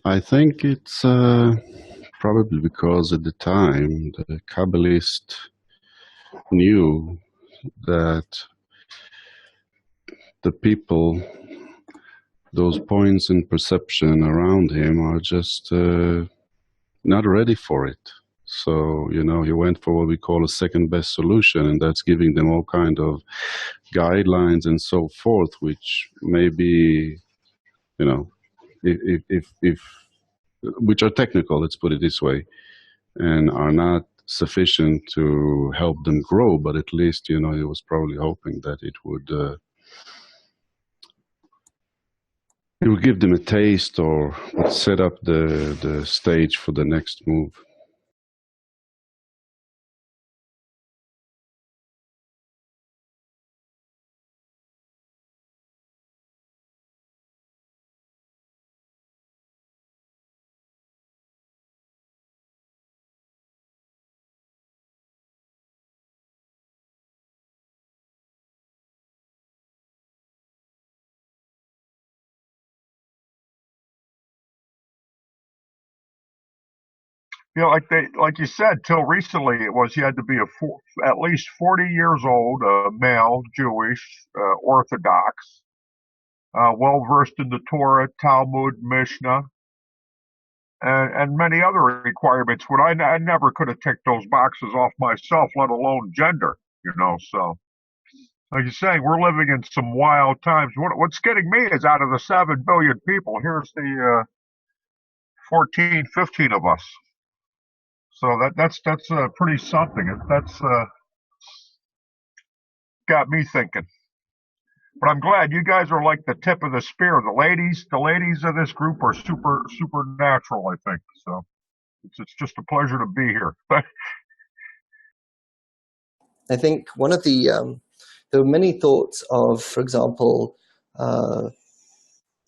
K: I think it's probably because at the time the Kabbalist knew that the people, those points in perception around him are just not ready for it. So, he went for what we call a second best solution, and that's giving them all kind of guidelines and so forth, which maybe, if which are technical, let's put it this way, and are not sufficient to help them grow, but at least, he was probably hoping that it would give them a taste or would set up the stage for the next move.
D: Like you said, till recently it was you had to be at least 40 years old, male, Jewish, Orthodox, well versed in the Torah, Talmud, Mishnah, and many other requirements. But I never could have ticked those boxes off myself, let alone gender. So like you're saying, we're living in some wild times. What's getting me is out of the 7 billion people, here's the 14, 15 of us. So that's pretty something. That's got me thinking. But I'm glad you guys are like the tip of the spear. The ladies of this group are supernatural, I think. So it's just a pleasure to be here.
A: I think one of there were many thoughts of, for example,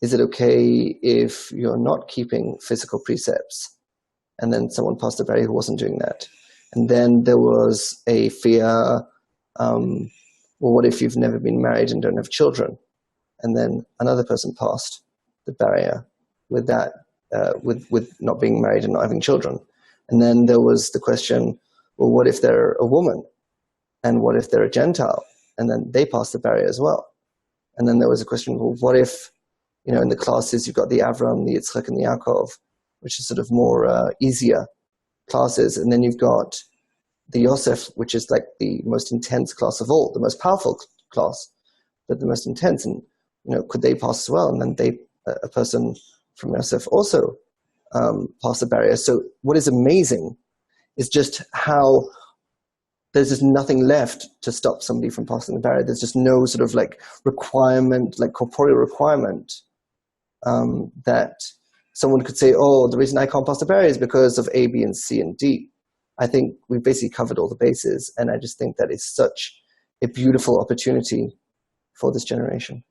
A: is it okay if you're not keeping physical precepts? And then someone passed a barrier who wasn't doing that. And then there was a fear, well, what if you've never been married and don't have children? And then another person passed the barrier with that, with not being married and not having children. And then there was the question, well, what if they're a woman? And what if they're a Gentile? And then they passed the barrier as well. And then there was a question, well, what if, in the classes you've got the Avram, the Yitzchak, and the Yaakov, which is sort of more easier classes. And then you've got the Yosef, which is like the most intense class of all, the most powerful class, but the most intense. And, could they pass as well? And then a person from Yosef also passed the barrier. So what is amazing is just how there's just nothing left to stop somebody from passing the barrier. There's just no sort of like requirement, like corporeal requirement that someone could say, oh, the reason I can't pass the barrier is because of A, B, and C, and D. I think we've basically covered all the bases, and I just think that is such a beautiful opportunity for this generation.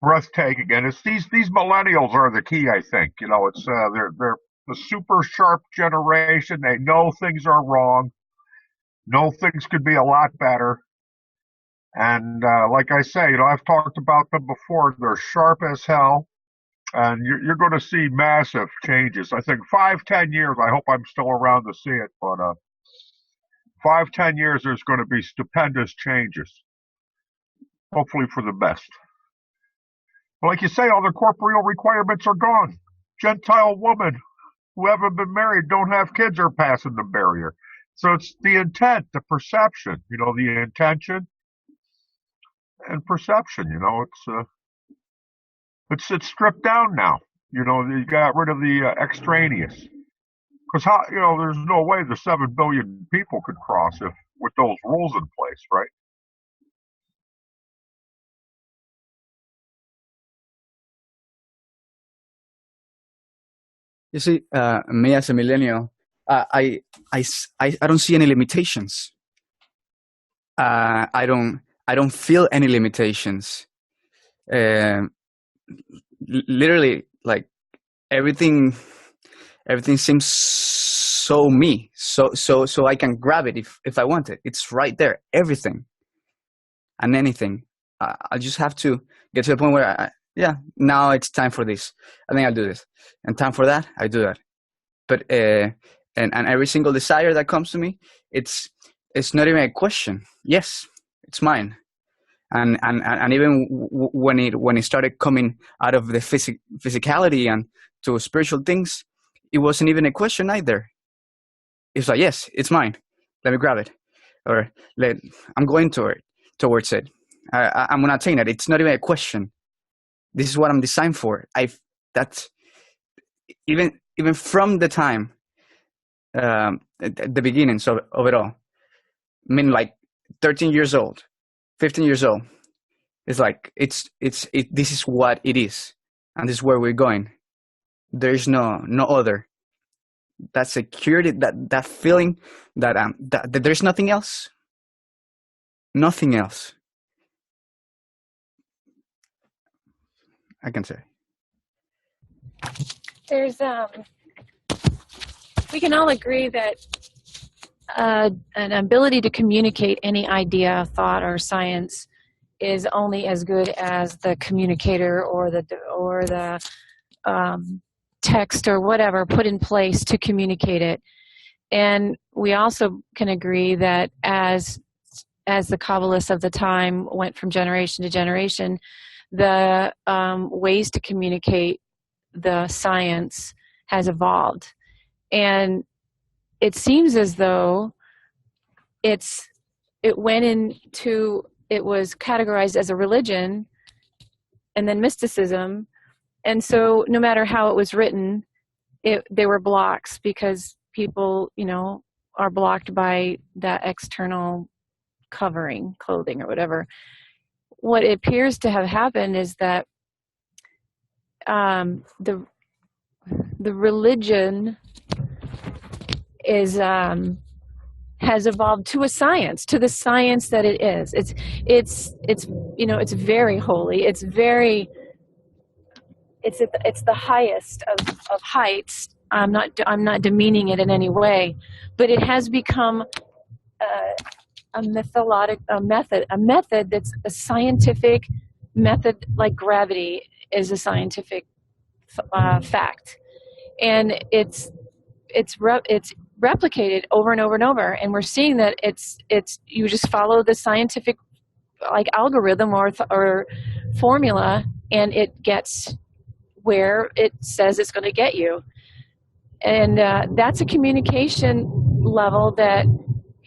D: Breathtaking, and it's these millennials are the key. I think it's they're the super sharp generation. They know things are wrong, know things could be a lot better. And like I say, I've talked about them before. They're sharp as hell, and you're going to see massive changes. I think 5-10 years. I hope I'm still around to see it, but 5-10 years, there's going to be stupendous changes. Hopefully for the best. But like you say, all the corporeal requirements are gone. Gentile women who haven't been married, don't have kids, are passing the barrier. So it's the intent, the perception. The intention and perception. It's stripped down now. You got rid of the extraneous. Because there's no way the 7 billion people could cross with those rules in place, right?
I: You see, me as a millennial, I don't see any limitations. I don't feel any limitations. Literally, like everything seems so me, so I can grab it if I want it. It's right there, everything and anything. I just have to get to the point where now it's time for this. I think I'll do this, and time for that, I do that. But and every single desire that comes to me, it's not even a question. Yes, it's mine. And even when it started coming out of the physicality and to spiritual things, it wasn't even a question either. It's like, yes, it's mine. Let me grab it, or I'm going towards it. I'm gonna attain it. It's not even a question. This is what I'm designed for. That's even from the time, at the beginnings of it all. I mean, like 13 years old, 15 years old. It's like this is what it is, and this is where we're going. There is no other. That security, that feeling that there's nothing else. Nothing else. I can say.
L: There's we can all agree that an ability to communicate any idea, thought, or science is only as good as the communicator or the text or whatever put in place to communicate it. And we also can agree that as the Kabbalists of the time went from generation to generation, the ways to communicate the science has evolved. And it seems as though it was categorized as a religion and then mysticism. And so no matter how it was written, they were blocks because people, are blocked by that external covering, clothing or whatever. What appears to have happened is that the religion has evolved to a science, to the science that it is. It's very holy. It's the highest of heights. I'm not demeaning it in any way, but it has become a method that's a scientific method, like gravity is a scientific fact, and it's replicated over and over and over, and we're seeing that it's you just follow the scientific like algorithm or formula, and it gets where it says it's going to get you. And that's a communication level that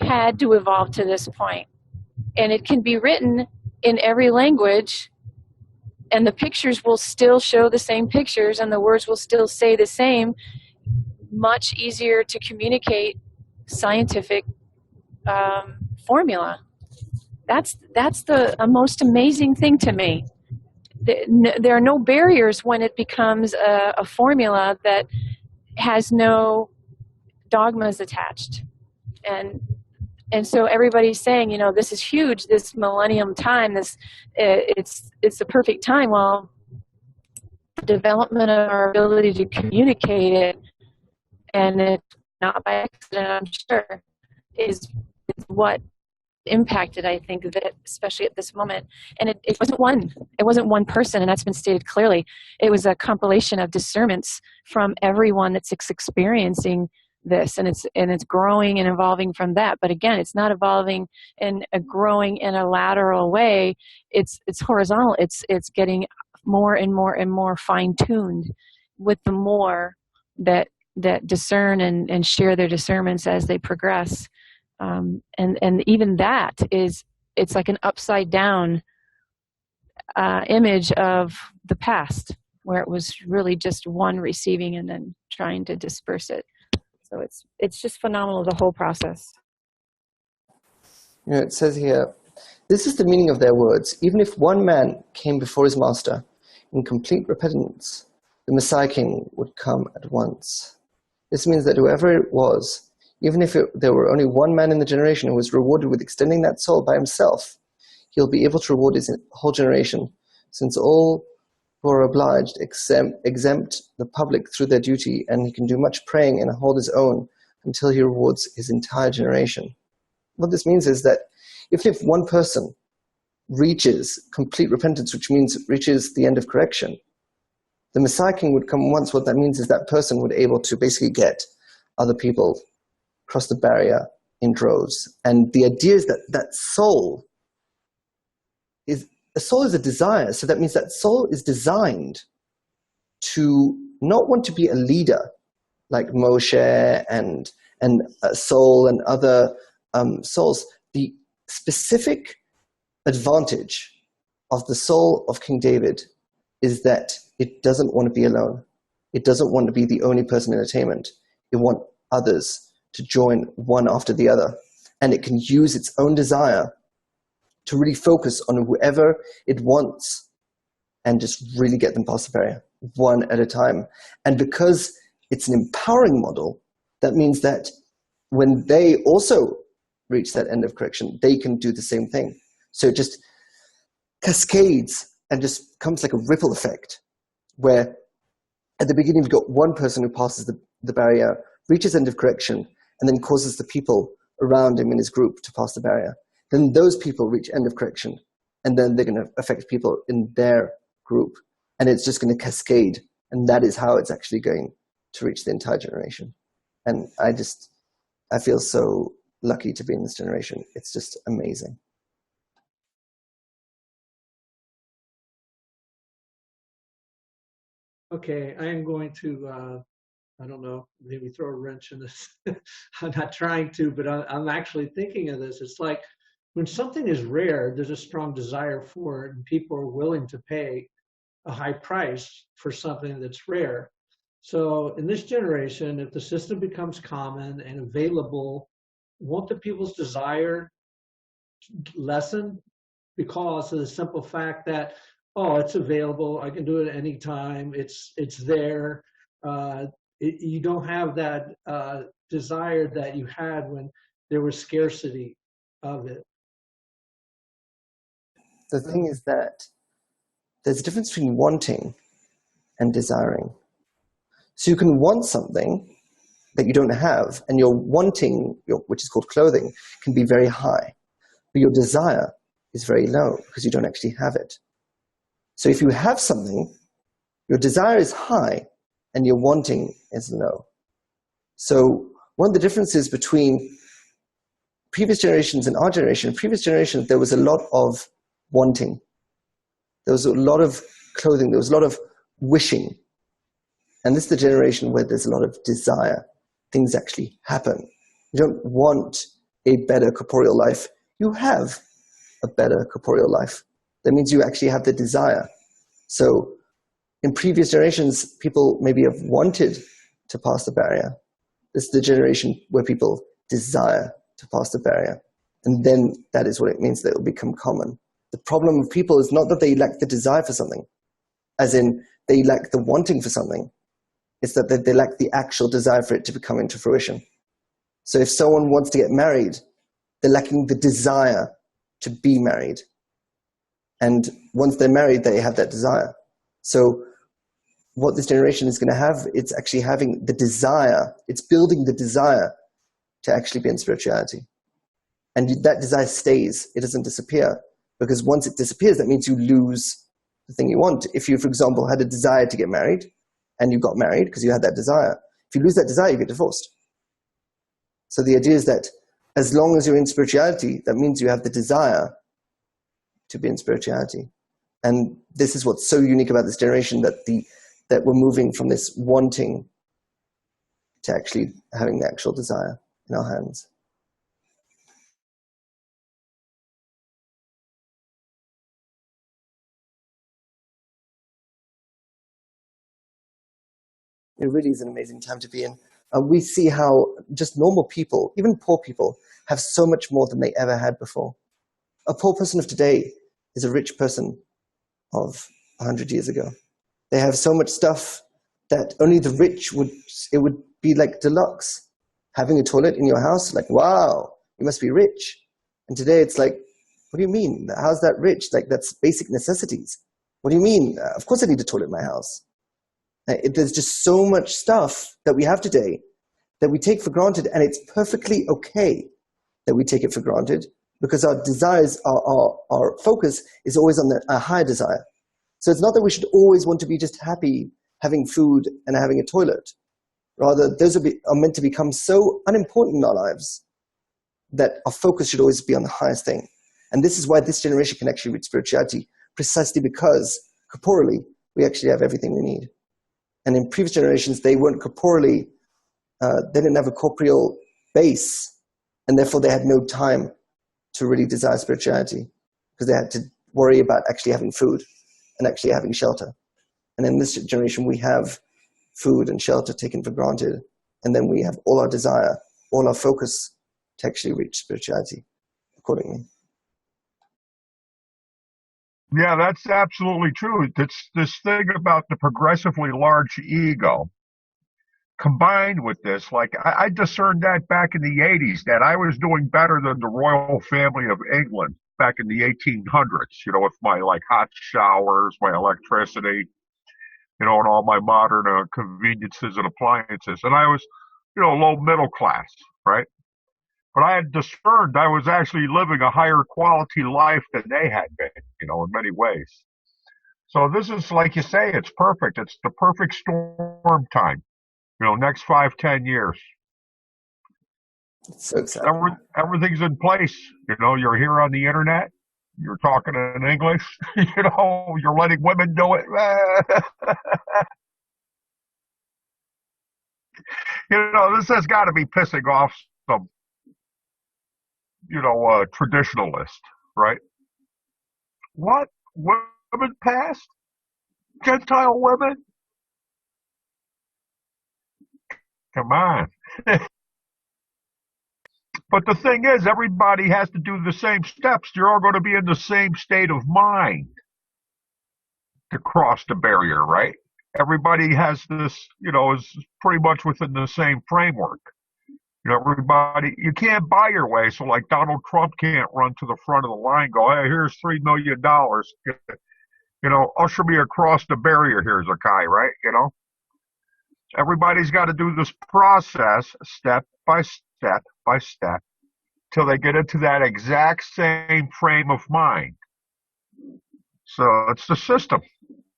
L: had to evolve to this point. And it can be written in every language, and the pictures will still show the same pictures, and the words will still say the same. Much easier to communicate scientific formula. That's the most amazing thing to me. There are no barriers when it becomes a formula that has no dogmas attached, and so everybody's saying, this is huge, this millennium time, it's the perfect time. Well, the development of our ability to communicate it, and it's not by accident, I'm sure, is what impacted, I think, that especially at this moment. And it wasn't one person, and that's been stated clearly. It was a compilation of discernments from everyone that's experiencing this, and it's growing and evolving from that. But again, it's not evolving and growing in a lateral way. It's horizontal. It's getting more and more and more fine-tuned with the more that discern and share their discernments as they progress. And even that it's like an upside down image of the past, where it was really just one receiving and then trying to disperse it. So it's just phenomenal, the whole process.
A: It says here, this is the meaning of their words. Even if one man came before his master in complete repentance, the Messiah King would come at once. This means that whoever it was, even if there were only one man in the generation who was rewarded with extending that soul by himself, he'll be able to reward his whole generation, since all who are obliged exempt the public through their duty, and he can do much praying and hold his own until he rewards his entire generation. What this means is that even if one person reaches complete repentance, which means reaches the end of correction, the Messiah King would come once. What that means is that person would be able to basically get other people across the barrier in droves. And the idea is that soul is a desire. So that means that soul is designed to not want to be a leader, like Moshe and Saul and other souls, the specific advantage of the soul of King David is that it doesn't want to be alone. It doesn't want to be the only person in attainment. It wants others to join one after the other. And it can use its own desire to really focus on whoever it wants and just really get them past the barrier, one at a time. And because it's an empowering model, that means that when they also reach that end of correction, they can do the same thing. So it just cascades and just comes like a ripple effect, where at the beginning you've got one person who passes the barrier, reaches end of correction, and then causes the people around him in his group to pass the barrier. Then those people reach end of correction, and then they're going to affect people in their group. And it's just going to cascade. And that is how it's actually going to reach the entire generation. And I feel so lucky to be in this generation. It's just amazing.
J: Okay, I am going to, I don't know, maybe throw a wrench in this. I'm not trying to, but I'm actually thinking of this. It's like when something is rare, there's a strong desire for it, and people are willing to pay a high price for something that's rare. So in this generation, if the system becomes common and available, won't the people's desire lessen because of the simple fact that, oh, it's available, I can do it at any time, it's there. You don't have that desire that you had when there was scarcity of it.
A: The thing is that there's a difference between wanting and desiring. So you can want something that you don't have, and your wanting, which is called clothing, can be very high. But your desire is very low because you don't actually have it. So if you have something, your desire is high and your wanting is low. So one of the differences between previous generations and our generation, previous generations, there was a lot of wanting. There was a lot of clothing. There was a lot of wishing. And this is the generation where there's a lot of desire. Things actually happen. You don't want a better corporeal life. You have a better corporeal life. That means you actually have the desire. So in previous generations, people maybe have wanted to pass the barrier. This is the generation where people desire to pass the barrier. And then that is what it means that it will become common. The problem with people is not that they lack the desire for something, as in they lack the wanting for something. It's that they lack the actual desire for it to come into fruition. So if someone wants to get married, they're lacking the desire to be married. And once they're married, they have that desire. So what this generation is going to have, it's actually having the desire, it's building the desire to actually be in spirituality. And that desire stays, it doesn't disappear. Because once it disappears, that means you lose the thing you want. If you, for example, had a desire to get married, and you got married because you had that desire, if you lose that desire, you get divorced. So the idea is that as long as you're in spirituality, that means you have the desire to be in spirituality. And this is what's so unique about this generation, that we're moving from this wanting to actually having the actual desire in our hands. It really is an amazing time to be in. We see how just normal people, even poor people, have so much more than they ever had before. A poor person of today is a rich person of 100 years ago. They have so much stuff that only the rich it would be like deluxe. Having a toilet in your house, like, wow, you must be rich. And today it's like, what do you mean? How's that rich? Like, that's basic necessities. What do you mean? Of course I need a toilet in my house. There's just so much stuff that we have today that we take for granted, and it's perfectly okay that we take it for granted because our desires, our focus is always on a higher desire. So it's not that we should always want to be just happy having food and having a toilet. Rather, those are meant to become so unimportant in our lives that our focus should always be on the highest thing. And this is why this generation can actually reach spirituality, precisely because corporally we actually have everything we need. And in previous generations, they weren't corporally they didn't have a corporeal base, and therefore they had no time to really desire spirituality because they had to worry about actually having food and actually having shelter. And in this generation, we have food and shelter taken for granted, and then we have all our desire, all our focus to actually reach spirituality accordingly.
D: Yeah, that's absolutely true. It's this thing about the progressively large ego combined with this, like I discerned that back in the 80s, that I was doing better than the royal family of England back in the 1800s, with my like hot showers, my electricity, and all my modern conveniences and appliances. And I was, low middle class, right? But I had discerned I was actually living a higher quality life than they had been, in many ways. So this is, like you say, it's perfect. It's the perfect storm time, next 5-10 years.
A: It's so exciting.
D: Everything's in place. You're here on the internet. You're talking in English. You're letting women do it. This has got to be pissing off some, traditionalist, right? What? Women passed? Gentile women? Come on. But the thing is, everybody has to do the same steps. You're all going to be in the same state of mind to cross the barrier, right? Everybody has this, is pretty much within the same framework. Everybody, you can't buy your way. So like Donald Trump can't run to the front of the line and go, hey, here's $3 million. Usher me across the barrier here, Zakai, right? Everybody's got to do this process step by step by step till they get into that exact same frame of mind. So it's the system.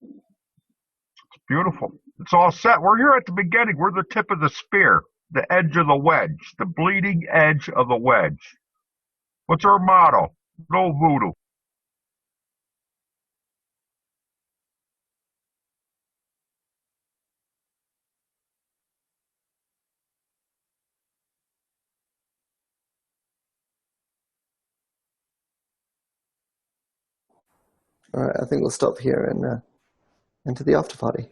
D: It's beautiful. It's all set. We're here at the beginning. We're the tip of the spear, the edge of the wedge, the bleeding edge of the wedge. What's our motto? No voodoo.
A: All right, I think we'll stop here and into the after party.